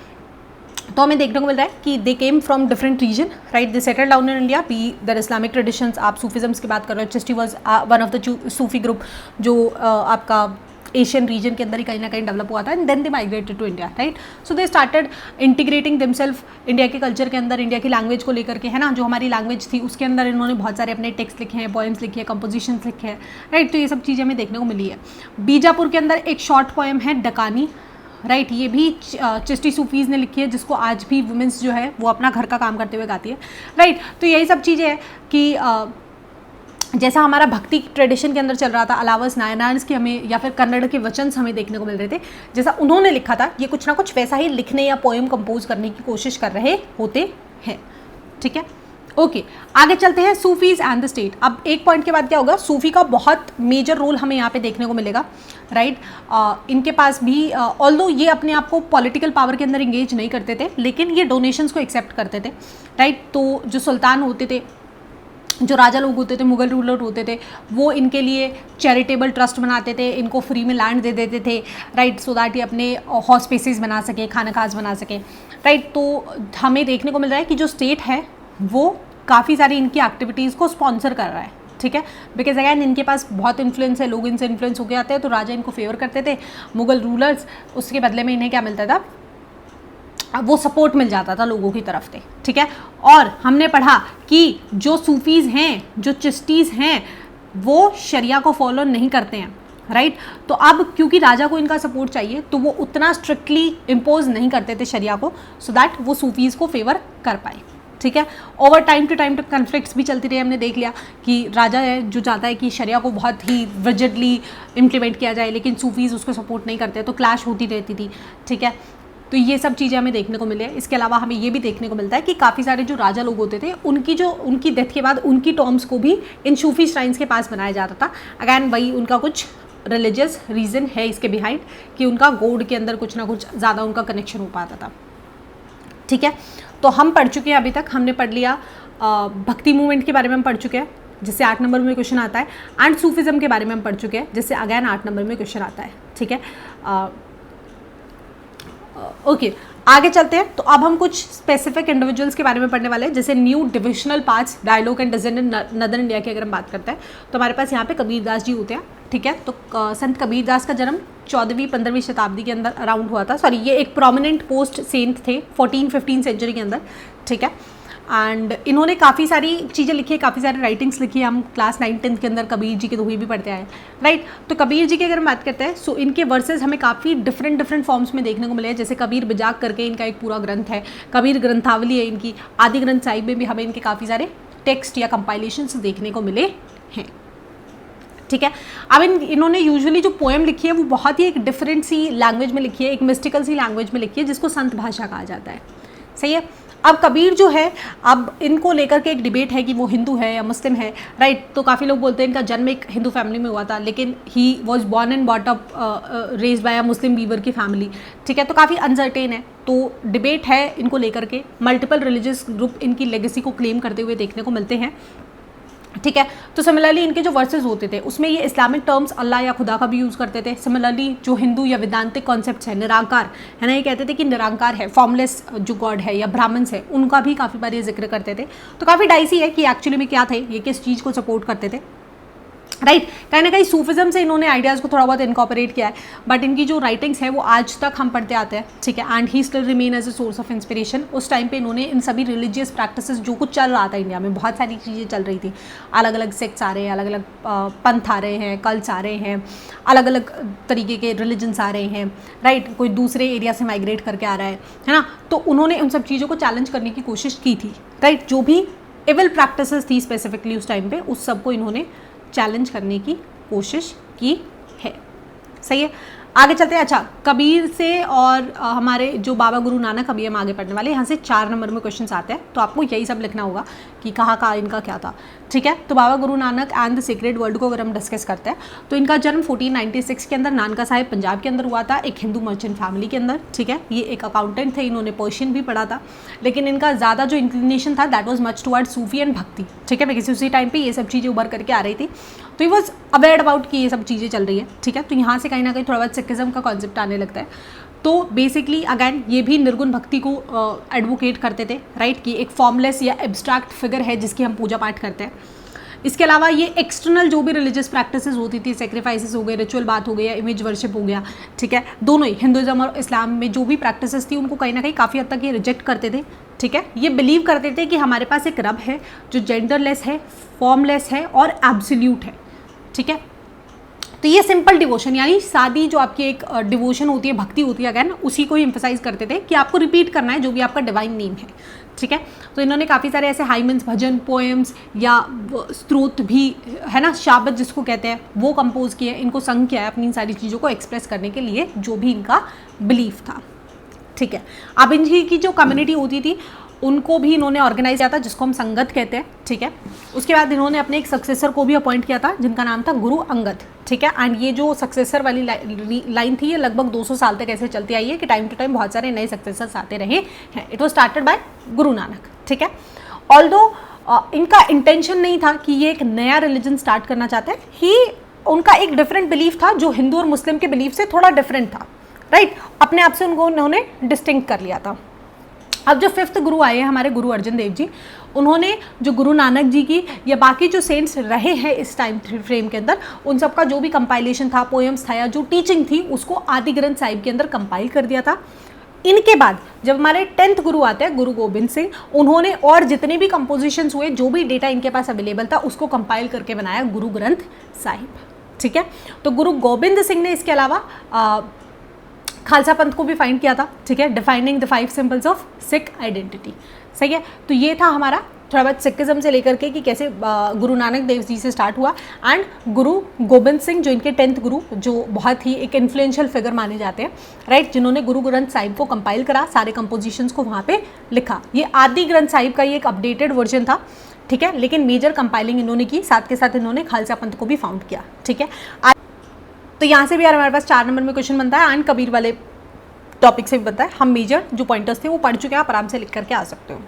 तो हमें देखने को मिल रहा है कि they came from different region, right. They settle down in India, be their Islamic traditions, आप सूफिज़म्स की बात कर रहे हो। Chishti was one of the Sufi group जो आपका एशियन रीजन के अंदर ही कहीं ना कहीं डेवलप हुआ था, and then they migrated to India, right. So they started integrating themself India के कल्चर के अंदर, इंडिया की लैंग्वेज को लेकर के, है ना। जो हमारी लैंग्वेज थी उसके अंदर इन्होंने बहुत सारे अपने टेक्स्ट लिखे हैं, पोएम्स लिखे हैं, कंपोजिशंस लिखे हैं, राइट। तो ये सब चीज़ें हमें देखने को मिली है। बीजापुर के अंदर एक शॉर्ट पोएम है डकानी, राइट। ये भी चिश्ती सूफीज़ ने लिखी है, जिसको आज भी वुमेंस जो है वो अपना घर का काम करते हुए गाती है, राइट। तो यही सब चीज़ें हैं कि जैसा हमारा भक्ति ट्रेडिशन के अंदर चल रहा था, अलावस नायनार्स की हमें या फिर कन्नड़ के वचन हमें देखने को मिल रहे थे, जैसा उन्होंने लिखा था, ये कुछ ना कुछ वैसा ही लिखने या पोएम कंपोज करने की कोशिश कर रहे होते हैं, ठीक है। ओके आगे चलते हैं, सूफीज एंड द स्टेट। अब एक पॉइंट के बाद क्या होगा, सूफी का बहुत मेजर रोल हमें यहाँ पे देखने को मिलेगा, राइट। इनके पास भी ऑल्दो ये अपने आप को पॉलिटिकल पावर के अंदर इंगेज नहीं करते थे, लेकिन ये डोनेशंस को एक्सेप्ट करते थे, राइट। तो जो सुल्तान होते थे, जो राजा लोग होते थे, मुगल रूलर होते थे, वो इनके लिए चैरिटेबल ट्रस्ट बनाते थे, इनको फ्री में लैंड दे देते थे, राइट, सो दैट ये अपने हॉस्पिसेस बना सके, खाना खास बना सके, राइट। तो हमें देखने को मिल रहा है कि जो स्टेट है वो काफ़ी सारी इनकी एक्टिविटीज़ को स्पॉन्सर कर रहा है, ठीक है, बिकॉज अगैन इनके पास बहुत इन्फ्लुएंस है, लोग इनसे इन्फ्लुएंस होके आते हैं, तो राजा इनको फेवर करते थे, मुगल रूलर्स, उसके बदले में इन्हें क्या मिलता था, वो सपोर्ट मिल जाता था लोगों की तरफ से, ठीक है। और हमने पढ़ा कि जो सूफीज़ हैं, जो चिश्तीज़ हैं, वो शरिया को फॉलो नहीं करते हैं, राइट। तो अब क्योंकि राजा को इनका सपोर्ट चाहिए, तो वो उतना स्ट्रिक्टली इम्पोज नहीं करते थे शरिया को, सो दैट वो सूफीज़ को फेवर कर पाए, ठीक है। ओवर टाइम टू कन्फ्लिक्ट्स भी चलती रही, हमने देख लिया कि राजा है जो चाहता है कि शरिया को बहुत ही रिजिडली इम्प्लीमेंट किया जाए, लेकिन सूफीज़ उसको सपोर्ट नहीं करते, तो क्लैश होती रहती थी, ठीक है। तो ये सब चीज़ें हमें देखने को मिले। इसके अलावा हमें ये भी देखने को मिलता है कि काफ़ी सारे जो राजा लोग होते थे, उनकी डेथ के बाद उनकी टॉम्स को भी इन सूफी श्राइन्स के पास बनाया जाता था। अगैन वही उनका कुछ रिलीजियस रीज़न है इसके बिहाइंड, कि उनका गॉड के अंदर कुछ ना कुछ ज़्यादा उनका कनेक्शन हो पाता था, ठीक है। तो हम पढ़ चुके हैं, अभी तक हमने पढ़ लिया भक्ति मूवमेंट के बारे में हम पढ़ चुके हैं, जिससे 8 नंबर में क्वेश्चन आता है, एंड सूफिज़म के बारे में हम पढ़ चुके हैं, जिससे अगैन 8 नंबर में क्वेश्चन आता है, ठीक है। ओके आगे चलते हैं। तो अब हम कुछ स्पेसिफिक इंडिविजुअल्स के बारे में पढ़ने वाले हैं, जैसे new divisional parts, dialogue and design in northern India की अगर हम बात करते हैं, तो हमारे पास यहाँ पे कबीरदास जी होते हैं, ठीक है। तो संत कबीरदास का जन्म 14वीं-15वीं शताब्दी के अंदर अराउंड हुआ था, सॉरी ये एक प्रोमिनेंट पोस्ट सेंट थे 14-15 सेंचुरी के अंदर, ठीक है। एंड इन्होंने काफ़ी सारी चीज़ें लिखी है, काफ़ी सारी राइटिंग्स लिखी है, हम क्लास 9-10 के अंदर कबीर जी के दोहे भी पढ़ते आए, राइट। तो कबीर जी की अगर हम बात करते हैं, सो इनके वर्सेस हमें काफ़ी डिफरेंट फॉर्म्स में देखने को मिले हैं, जैसे कबीर बिजाग करके इनका एक पूरा ग्रंथ है, कबीर ग्रंथावली है इनकी, आदि ग्रंथ साहिब में भी हमें इनके काफ़ी सारे टेक्स्ट या कंपाइलेशंस देखने को मिले हैं, ठीक है। अब इन्होंने यूजुअली जो पोएम लिखी है वो बहुत ही एक डिफरेंट सी लैंग्वेज में लिखी है, एक मिस्टिकल सी लैंग्वेज में लिखी है, जिसको संत भाषा कहा जाता है, सही है। अब कबीर जो है, अब इनको लेकर के एक डिबेट है कि वो हिंदू है या मुस्लिम है, राइट। तो काफ़ी लोग बोलते हैं इनका जन्म एक हिंदू फैमिली में हुआ था, लेकिन he was born and bought up raised by a Muslim weaver की फैमिली, ठीक है। तो काफ़ी अनसर्टेन है, तो डिबेट है इनको लेकर के, मल्टीपल रिलीजियस ग्रुप इनकी लेगेसी को क्लेम करते हुए देखने को मिलते हैं, ठीक है। तो सिमिलरली इनके जो वर्सेस होते थे उसमें ये इस्लामिक टर्म्स अल्लाह या खुदा का भी यूज़ करते थे। सिमिलरली जो हिंदू या वेदांतिक कॉन्सेप्ट्स है, निराकार है ना, ये कहते थे कि निराकार है, फॉर्मलेस जो गॉड है या ब्राह्मण्स है, उनका भी काफ़ी बार ये जिक्र करते थे। तो काफ़ी डाइसी है कि एक्चुअली में क्या थे, ये किस चीज़ को सपोर्ट करते थे, राइट। कहीं ना कहीं सूफिज्म से इन्होंने आइडियाज़ को थोड़ा बहुत इनकॉपरेट किया है, बट इनकी जो राइटिंग्स है वो आज तक हम पढ़ते आते हैं, ठीक है। And he still remain as a source of inspiration. उस टाइम पे इन्होंने इन सभी रिलीजियस प्रैक्टिसेस जो कुछ चल रहा था इंडिया में, बहुत सारी चीज़ें चल रही थी, अलग अलग सेक्ट्स आ रहे हैं, अलग अलग पंथ आ रहे हैं, कल्ट्स आ रहे हैं, अलग अलग तरीके के रिलीजन्स आ रहे हैं, राइट। कोई दूसरे एरिया से माइग्रेट करके आ रहा है ना, तो उन्होंने उन सब चीज़ों को चैलेंज करने की कोशिश की थी, राइट। जो भी एविल प्रैक्टिसेस थी स्पेसिफिकली उस टाइम पे, उस सब को इन्होंने चैलेंज करने की कोशिश की है, सही है। आगे चलते हैं। अच्छा, कबीर से और हमारे जो बाबा गुरु नानक, अभी हम आगे पढ़ने वाले, यहाँ से 4 नंबर में क्वेश्चन आते हैं, तो आपको यही सब लिखना होगा कि कहाँ कहाँ इनका क्या था, ठीक है। तो Baba Guru Nanak and the secret world को अगर हम डिस्कस करते हैं, तो इनका जन्म 1496 के अंदर नानका साहिब पंजाब के अंदर हुआ था, एक हिंदू मर्चेंट फैमिली के अंदर, ठीक है। ये एक अकाउंटेंट थे, इन्होंने पर्शियन भी पढ़ा था, लेकिन इनका ज़्यादा जो इंक्लिनेशन था that was much toward Sufi and भक्ति, ठीक है। बिकॉज उसी टाइम पे ये सब चीज़ें उभर करके आ रही थी, तो ही वॉज अवेयर अबाउट कि ये सब चीज़ें चल रही है, ठीक है। तो यहाँ से कहीं ना कहीं थोड़ा बहुत सिखिज्म का कॉन्सेप्ट आने लगता है। तो बेसिकली अगैन ये भी निर्गुण भक्ति को एडवोकेट करते थे, राइट, कि एक फॉर्मलेस या एब्स्ट्रैक्ट फिगर है जिसकी हम पूजा पाठ करते हैं। इसके अलावा ये एक्सटर्नल जो भी रिलीजियस प्रैक्टिसेस होती थी, सेक्रीफाइसेस हो गए, रिचुअल बात हो गई या इमेज वर्शिप हो गया, ठीक है, दोनों ही हिंदुज़म और इस्लाम में जो भी प्रैक्टिसेस थी उनको कहीं ना कहीं काफ़ी हद तक ये रिजेक्ट करते थे, ठीक है। ये बिलीव करते थे कि हमारे पास एक रब है जो जेंडरलेस है, फॉर्मलेस है और एब्सोल्यूट है, ठीक है। तो ये सिंपल डिवोशन, यानी सादी जो आपकी एक डिवोशन होती है, भक्ति होती है, अगैन उसी को ही एम्फसाइज करते थे कि आपको रिपीट करना है जो भी आपका डिवाइन नेम है, ठीक है। तो इन्होंने काफ़ी सारे ऐसे हाइमन्स, भजन, पोएम्स या स्तोत्र भी है ना, शाबत जिसको कहते हैं, वो कंपोज किए, इनको संग किया है अपनी सारी चीज़ों को एक्सप्रेस करने के लिए, जो भी इनका बिलीफ था, ठीक है। अब इनकी की जो कम्युनिटी होती थी उनको भी इन्होंने ऑर्गेनाइज किया था, जिसको हम संगत कहते हैं, ठीक है। उसके बाद इन्होंने अपने एक सक्सेसर को भी अपॉइंट किया था जिनका नाम था गुरु अंगद, ठीक है। एंड ये जो सक्सेसर वाली लाइन थी ये लगभग 200 साल तक ऐसे चलती आई है कि टाइम टू टाइम बहुत सारे नए सक्सेसर्स आते रहे हैं। It was started by Guru Nanak, ठीक है। ऑल्दो इनका इंटेंशन नहीं था कि ये एक नया रिलीजन स्टार्ट करना चाहते हैं, ही उनका एक डिफरेंट बिलीफ था जो हिंदू और मुस्लिम के बिलीफ से थोड़ा डिफरेंट था, राइट। अपने आप से उन्होंने डिस्टिंक्ट कर लिया था। अब जो 5th गुरु आए हैं हमारे गुरु अर्जन देव जी, उन्होंने जो गुरु नानक जी की या बाकी जो सेंट्स रहे हैं इस टाइम फ्रेम के अंदर, उन सबका जो भी कंपाइलेशन था, पोएम्स था या जो टीचिंग थी, उसको आदि ग्रंथ साहिब के अंदर कंपाइल कर दिया था। इनके बाद जब हमारे 10th गुरु आते हैं गुरु गोबिंद सिंह, उन्होंने और जितने भी कंपोजिशंस हुए, जो भी डेटा इनके पास अवेलेबल था, उसको कंपाइल करके बनाया गुरु ग्रंथ साहिब, ठीक है। तो गुरु गोबिंद सिंह ने इसके अलावा खालसा पंथ को भी फाइंड किया था, ठीक है, defining the 5 symbols of Sikh identity, सही है। तो ये था हमारा थोड़ा बहुत सिखिज्म से लेकर के कि कैसे गुरु नानक देव जी से स्टार्ट हुआ। एंड गुरु गोबिंद सिंह जो इनके 10th गुरु, जो बहुत ही एक इन्फ्लुएंशियल फिगर माने जाते हैं, राइट, जिन्होंने गुरु ग्रंथ साहिब को कंपाइल करा, सारे कंपोजिशंस को वहाँ पे लिखा। ये आदि ग्रंथ साहिब का ये एक अपडेटेड वर्जन था, ठीक है, लेकिन मेजर कंपाइलिंग इन्होंने की, साथ के साथ इन्होंने खालसा पंथ को भी फाउंड किया, ठीक है। तो यहाँ से भी यार हमारे पास 4 नंबर में क्वेश्चन बनता है एंड कबीर वाले टॉपिक से भी बनता है। हम मेजर जो पॉइंटर्स थे वो पढ़ चुके हैं, आप आराम से लिख करके आ सकते हो,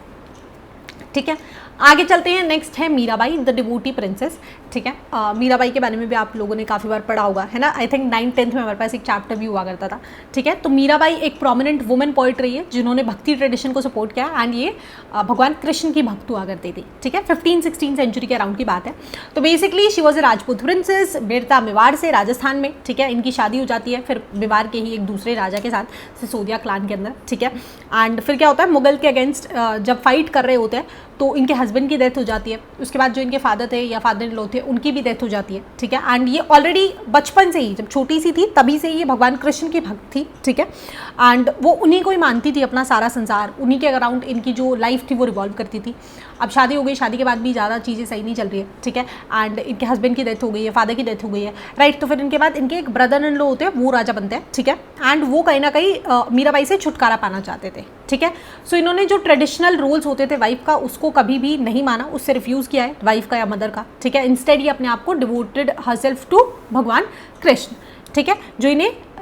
ठीक है। आगे चलते हैं, नेक्स्ट है मीराबाई द डिवोटी प्रिंसेस, ठीक है। मीराबाई के बारे में भी आप लोगों ने काफ़ी बार पढ़ा होगा, है ना। आई थिंक 9th 10th में हमारे पास एक चैप्टर भी हुआ करता था, ठीक है। तो मीराबाई एक प्रोमिनेंट वुमेन पोइट रही है जिन्होंने भक्ति ट्रेडिशन को सपोर्ट किया एंड ये भगवान कृष्ण की भक्त हुआ करती थी, ठीक है। 15th-16th सेंचुरी के अराउंड की बात है। तो basically she was a Rajput princess, Merta Mewar से, राजस्थान में, ठीक है। इनकी शादी हो जाती है फिर मेवाड़ के ही एक दूसरे राजा के साथ, सिसोदिया क्लान के अंदर, ठीक है। एंड फिर क्या होता है, मुगल के अगेंस्ट जब फाइट कर रहे होते हैं तो इनके हस्बैंड की डेथ हो जाती है। उसके बाद जो इनके फादर थे या फादर इन लॉ थे उनकी भी डेथ हो जाती है, ठीक है। एंड ये ऑलरेडी बचपन से ही, जब छोटी सी थी तभी से ये भगवान कृष्ण की भक्त थी, ठीक है। एंड वो उन्हीं को ही मानती थी, अपना सारा संसार उन्हीं के अराउंड इनकी जो लाइफ थी वो रिवॉल्व करती थी। अब शादी हो गई, शादी के बाद भी ज़्यादा चीज़ें सही नहीं चल रही है, ठीक है। एंड इनके हस्बैंड की डेथ हो गई है, फादर की डेथ हो गई है, राइट। तो फिर इनके बाद इनके एक ब्रदर इन लॉ होते हैं, वो राजा बनते हैं, ठीक है। एंड वो कहीं ना कहीं मीराबाई से छुटकारा पाना चाहते थे, ठीक है। सो इन्होंने जो ट्रेडिशनल रोल्स होते थे वाइफ का, उसको कभी भी नहीं माना, उससे रिफ्यूज़ किया है वाइफ का या मदर का, ठीक है। इंस्टेड ये अपने आप को डिवोटेड हरसेल्फ टू भगवान कृष्ण, ठीक है, जो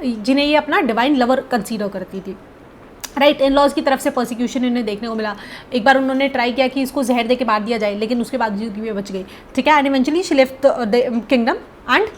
जिन्हें ये अपना डिवाइन लवर कंसीडर करती थी, राइट। इन लॉज की तरफ से परसिक्यूशन इन्हें देखने को मिला। एक बार उन्होंने ट्राई किया कि इसको जहर दे के मार दिया जाए, लेकिन उसके बाद भी बच गई, ठीक है। And eventually she left the kingdom and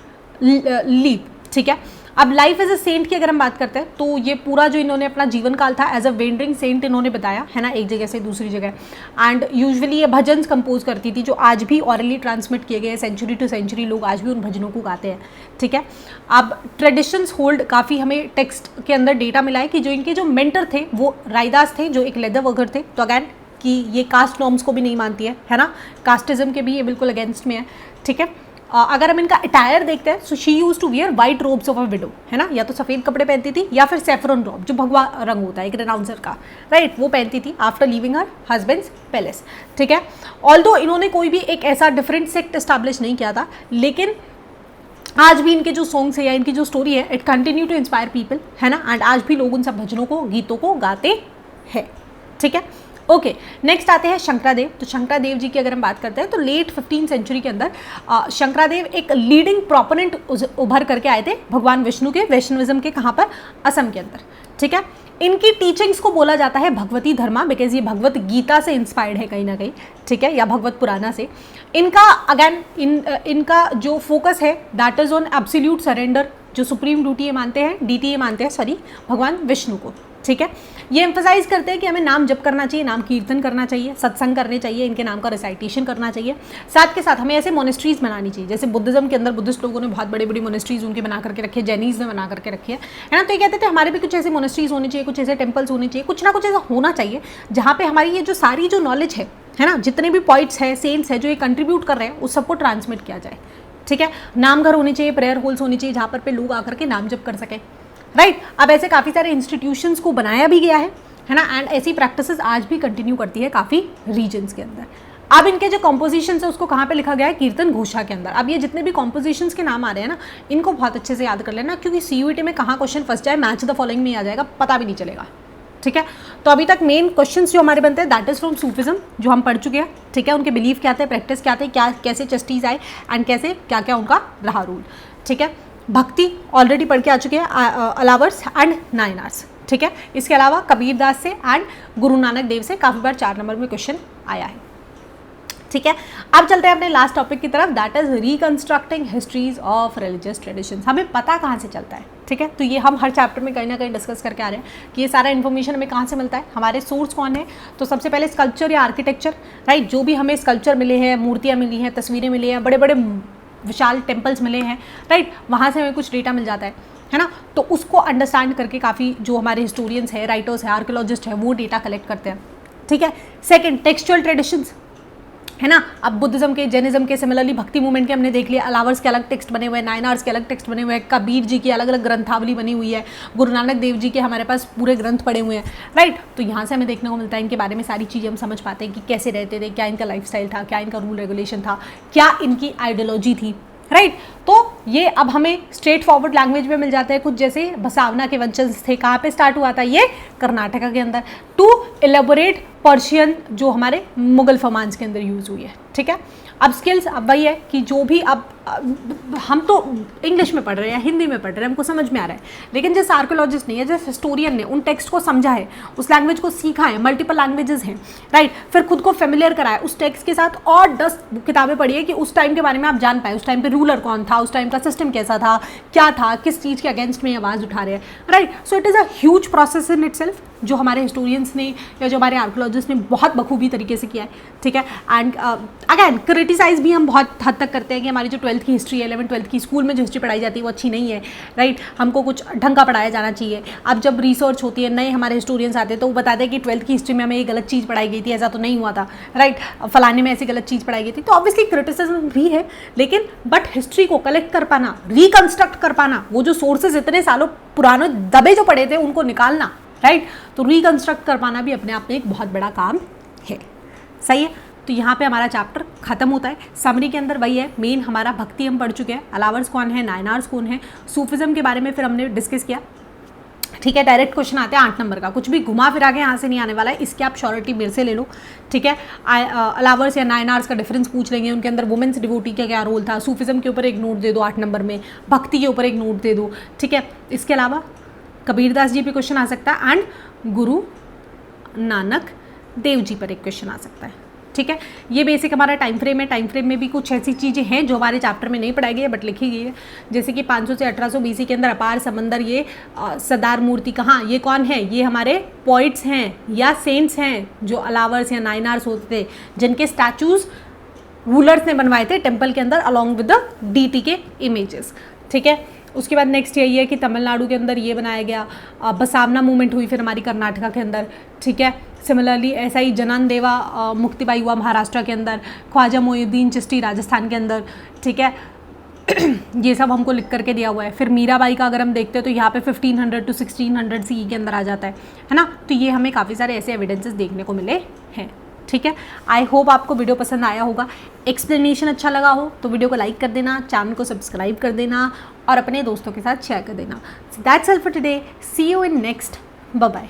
leave, ठीक है। अब लाइफ एज अ सेंट की अगर हम बात करते हैं तो ये पूरा जो इन्होंने अपना जीवन काल था एज अ वेंडरिंग सेंट इन्होंने बताया, है ना, एक जगह से दूसरी जगह। एंड यूजुअली ये भजन कंपोज करती थी जो आज भी ऑरली ट्रांसमिट किए गए, सेंचुरी टू सेंचुरी लोग आज भी उन भजनों को गाते हैं, ठीक है। अब ट्रेडिशंस होल्ड, काफ़ी हमें टेक्स्ट के अंदर डेटा मिला है कि जो इनके जो मेंटर थे वो रायदास थे, जो एक लेदर वर्कर थे। तो अगैन कि ये कास्ट नॉर्म्स को भी नहीं मानती है ना, कास्टिज्म के भी ये बिल्कुल अगेंस्ट में है, ठीक है। अगर हम इनका अटायर देखते हैं, so she use to wear white robes of a widow, है ना, या तो सफ़ेद कपड़े पहनती थी या फिर सेफ्रॉन रॉब जो भगवा रंग होता है एक रेनाउंसर का, राइट, वो पहनती थी after leaving her husband's palace, ठीक है। ऑल्दो इन्होंने कोई भी एक ऐसा डिफरेंट सेक्ट एस्टैब्लिश नहीं किया था, लेकिन आज भी इनके जो सॉन्ग्स है या इनकी जो स्टोरी है, it continue to inspire people, है ना। एंड आज भी लोग उन सब भजनों को, गीतों को गाते हैं, ठीक है। ओके, नेक्स्ट आते हैं शंकरादेव। तो शंकरादेव जी की अगर हम बात करते हैं तो लेट 15th सेंचुरी के अंदर शंकरादेव एक लीडिंग प्रोपोनेंट उभर करके आए थे भगवान विष्णु के वैष्णविज्म के, कहाँ पर, असम के अंदर, ठीक है। इनकी टीचिंग्स को बोला जाता है भगवती धर्मा, बिकॉज ये भगवत गीता से इंस्पायर्ड है कहीं ना कहीं, ठीक है, या भगवत पुराना से। इनका अगैन इनका जो फोकस है that is on absolute surrender, जो सुप्रीम ड्यूटी ये मानते हैं, डीटी ये मानते हैं, सॉरी, भगवान विष्णु को, ठीक है। ये एम्फसाइज करते हैं कि हमें नाम जप करना चाहिए, नाम कीर्तन करना चाहिए, सत्संग करने चाहिए, इनके नाम का रिसाइटेशन करना चाहिए। साथ के साथ हमें ऐसे मोनेस्ट्रीज बनानी चाहिए, जैसे बुद्धिज्म के अंदर बुद्धिस्ट लोगों ने बहुत बड़ी बड़ी मोनेस्ट्रीज उनके बना करके रखी है, जैनीज ने बना करके रखी है ना। तो ये कहते थे हमारे भी कुछ ऐसे मोनेस्ट्रीज होनी चाहिए, कुछ ऐसे टेम्पल्स होने चाहिए, कुछ ना कुछ ऐसा होना चाहिए जहाँ पे हमारी ये जो सारी जो नॉलेज है ना, जितने भी पॉइंट्स है, सेंट्स है जो ये कंट्रीब्यूट कर रहे हैं, उस सबको ट्रांसमिट किया जाए, ठीक है। नाम घर होने चाहिए, प्रेयर होल्स होनी चाहिए जहाँ पर पे लोग आकर के नाम जप कर सकें, राइट। अब ऐसे काफ़ी सारे इंस्टीट्यूशंस को बनाया भी गया है ना। एंड ऐसी प्रैक्टिसेस आज भी कंटिन्यू करती है काफ़ी रीजन्स के अंदर। अब इनके जो कॉम्पोजिशंस है उसको कहाँ पे लिखा गया है, कीर्तन घोषा के अंदर। अब ये जितने भी कॉम्पोजिशंस के नाम आ रहे हैं ना, इनको बहुत अच्छे से याद कर लेना, क्योंकि CUET में कहाँ क्वेश्चन फंस जाए, मैच द फॉलोइंग में आ जाएगा, पता भी नहीं चलेगा, ठीक है। तो अभी तक मेन क्वेश्चंस जो हमारे बनते हैं दैट इज़ फ्रॉम सूफिज्म, जो हम पढ़ चुके हैं, ठीक है। उनके बिलीफ क्या थे, प्रैक्टिस क्या थे, क्या कैसे चस्टीज आए एंड कैसे क्या क्या उनका रहा रूल, ठीक है। भक्ति ऑलरेडी पढ़ के आ चुके हैं, अलावर्स एंड नायनार्स, ठीक है। इसके अलावा कबीरदास से एंड गुरु नानक देव से काफ़ी बार 4 नंबर में क्वेश्चन आया है, ठीक है। अब चलते हैं अपने लास्ट टॉपिक की तरफ, that is reconstructing histories of religious traditions. हमें पता कहाँ से चलता है, ठीक है। तो ये हम हर चैप्टर में कहीं ना कहीं डिस्कस करके आ रहे हैं कि ये सारा इन्फॉर्मेशन हमें कहाँ से मिलता है, हमारे सोर्स कौन है। तो सबसे पहले स्कल्पचर या आर्किटेक्चर, राइट, जो भी हमें स्कल्पचर मिले हैं, मूर्तियाँ मिली हैं, तस्वीरें मिली हैं, बड़े बड़े विशाल टेम्पल्स मिले हैं, राइट, वहाँ से हमें कुछ डेटा मिल जाता है ना। तो उसको अंडरस्टैंड करके काफ़ी जो हमारे हिस्टोरियंस हैं, राइटर्स हैं, आर्कियोलॉजिस्ट हैं, वो डेटा कलेक्ट करते हैं, ठीक है। सेकेंड, टेक्सचुअल ट्रेडिशंस, है ना। अब बुद्धिज्म के, जैनिज्म के, सिमिलरली भक्ति मूवमेंट के हमने देख लिया, अलावर्स के अलग टेक्स्ट बने हुए हैं, नायनार्स के अलग टेक्स्ट बने हुए हैं, कबीर जी की अलग अलग ग्रंथावली बनी हुई है, गुरु नानक देव जी के हमारे पास पूरे ग्रंथ पड़े हुए हैं, राइट। तो यहाँ से हमें देखने को मिलता है इनके बारे में सारी चीज़ें हम समझ पाते हैं कि कैसे रहते थे, क्या इनका लाइफस्टाइल था, क्या इनका रूल रेगुलेशन था, क्या इनकी आइडियोलॉजी थी, राइट। तो ये अब हमें स्ट्रेट फॉरवर्ड लैंग्वेज में मिल जाते हैं कुछ, जैसे बसावना के वंशज थे, कहाँ पे स्टार्ट हुआ था, ये कर्नाटका के अंदर, टू एलेबोरेट पर्शियन जो हमारे मुगल फरमान्स के अंदर यूज़ हुई है, ठीक है। अब स्किल्स अब वही है कि जो भी अब हम तो इंग्लिश में पढ़ रहे हैं, हिंदी में पढ़ रहे हैं, हमको समझ में आ रहा है, लेकिन जैसे आर्कियोलॉजिस्ट ने या जैसे हिस्टोरियन ने उन टेक्स्ट को समझा है, उस लैंग्वेज को सीखा है, मल्टीपल लैंग्वेजेस हैं, राइट, फिर खुद को फेमिलियर कराया उस टेक्स्ट के साथ, और 10 किताबें पढ़ी है कि उस टाइम के बारे में आप जान पाए, उस टाइम पे रूलर कौन था, उस टाइम का सिस्टम कैसा था, क्या था, किस चीज़ के अगेंस्ट में आवाज़ उठा रहे हैं, right. So it is a huge process in itself, जो हमारे हिस्टोरियंस ने या जो हमारे आर्कियोलॉजिस्ट ने बहुत बखूबी तरीके से किया है, ठीक है। एंड अगैन क्रिटिसाइज भी हम बहुत हद तक करते हैं कि हमारी जो 12th की हिस्ट्री है, 11th 12th की स्कूल में जो हिस्ट्री पढ़ाई जाती है वो अच्छी नहीं है, राइट, हमको कुछ ढंग का पढ़ाया जाना चाहिए। अब जब रिसर्च होती है, नए हमारे हिस्टोरियंस आते हैं तो वो बताते हैं कि 12th की हिस्ट्री में हमें ये गलत चीज़ पढ़ाई गई थी, ऐसा तो नहीं हुआ था, राइट, फलाने में ऐसी गलत चीज़ पढ़ाई गई थी। तो ऑब्वियसली क्रिटिसिज्म भी है, लेकिन बट हिस्ट्री को कलेक्ट कर पाना, रिकंस्ट्रक्ट कर पाना, वो जो सोर्सेज इतने सालों पुराने दबे जो पड़े थे उनको निकालना, राइट, तो रिकंस्ट्रक्ट कर पाना भी अपने आप में एक बहुत बड़ा काम है, सही है। तो यहाँ पे हमारा चैप्टर खत्म होता है। समरी के अंदर वही है, मेन हमारा भक्ति हम पढ़ चुके हैं, अलावर्स कौन है, नायनार्स कौन है, सूफिज्म के बारे में फिर हमने डिस्कस किया, ठीक है। डायरेक्ट क्वेश्चन आते हैं 8 नंबर का, कुछ भी घुमा फिरा के यहाँ से नहीं आने वाला है, इसकी आप श्योरिटी मेरे से ले लो, ठीक है। अलावर्स या नायनार्स का डिफरेंस पूछ लेंगे, उनके अंदर वुमेन्स डिवोटी का क्या रोल था, सूफिज्म के ऊपर एक नोट दे दो 8 नंबर में, भक्ति के ऊपर एक नोट दे दो, ठीक है। इसके अलावा कबीरदास जी पे क्वेश्चन आ सकता है एंड गुरु नानक देव जी पर एक क्वेश्चन आ सकता है, ठीक है। ये बेसिक हमारा टाइम फ्रेम है। टाइम फ्रेम में भी कुछ ऐसी चीज़ें हैं जो हमारे चैप्टर में नहीं पढ़ाई गई है बट लिखी गई है, जैसे कि 500 से 1800 BC के अंदर अपार समंदर, ये सदार मूर्ति कहाँ, ये कौन है, ये हमारे पॉइट्स हैं या सेंट्स हैं जो अलावर्स या नायनार्स होते थे, जिनके स्टैचूज रूलर्स ने बनवाए थे टेम्पल के अंदर अलॉन्ग विद द डीटी के इमेजेस, ठीक है। उसके बाद नेक्स्ट यही है कि तमिलनाडु के अंदर ये बनाया गया, बसावना मूवमेंट हुई फिर हमारी कर्नाटका के अंदर, ठीक है। सिमिलरली ऐसा ही जनान देवा मुक्तिबाई हुआ महाराष्ट्र के अंदर, ख्वाजा मोइनुद्दीन चिश्ती राजस्थान के अंदर, ठीक है। ये सब हमको लिख करके दिया हुआ है। फिर मीराबाई का अगर हम देखते हैं तो यहाँ पे 1500 to 1600 CE के अंदर आ जाता है ना। तो ये हमें काफ़ी सारे ऐसे एविडेंसेस देखने को मिले हैं, ठीक है। आई होप आपको वीडियो पसंद आया होगा, एक्सप्लेनेशन अच्छा लगा हो तो वीडियो को लाइक कर देना, चैनल को सब्सक्राइब कर देना और अपने दोस्तों के साथ शेयर कर देना। That's all for today, see you in next, bye bye.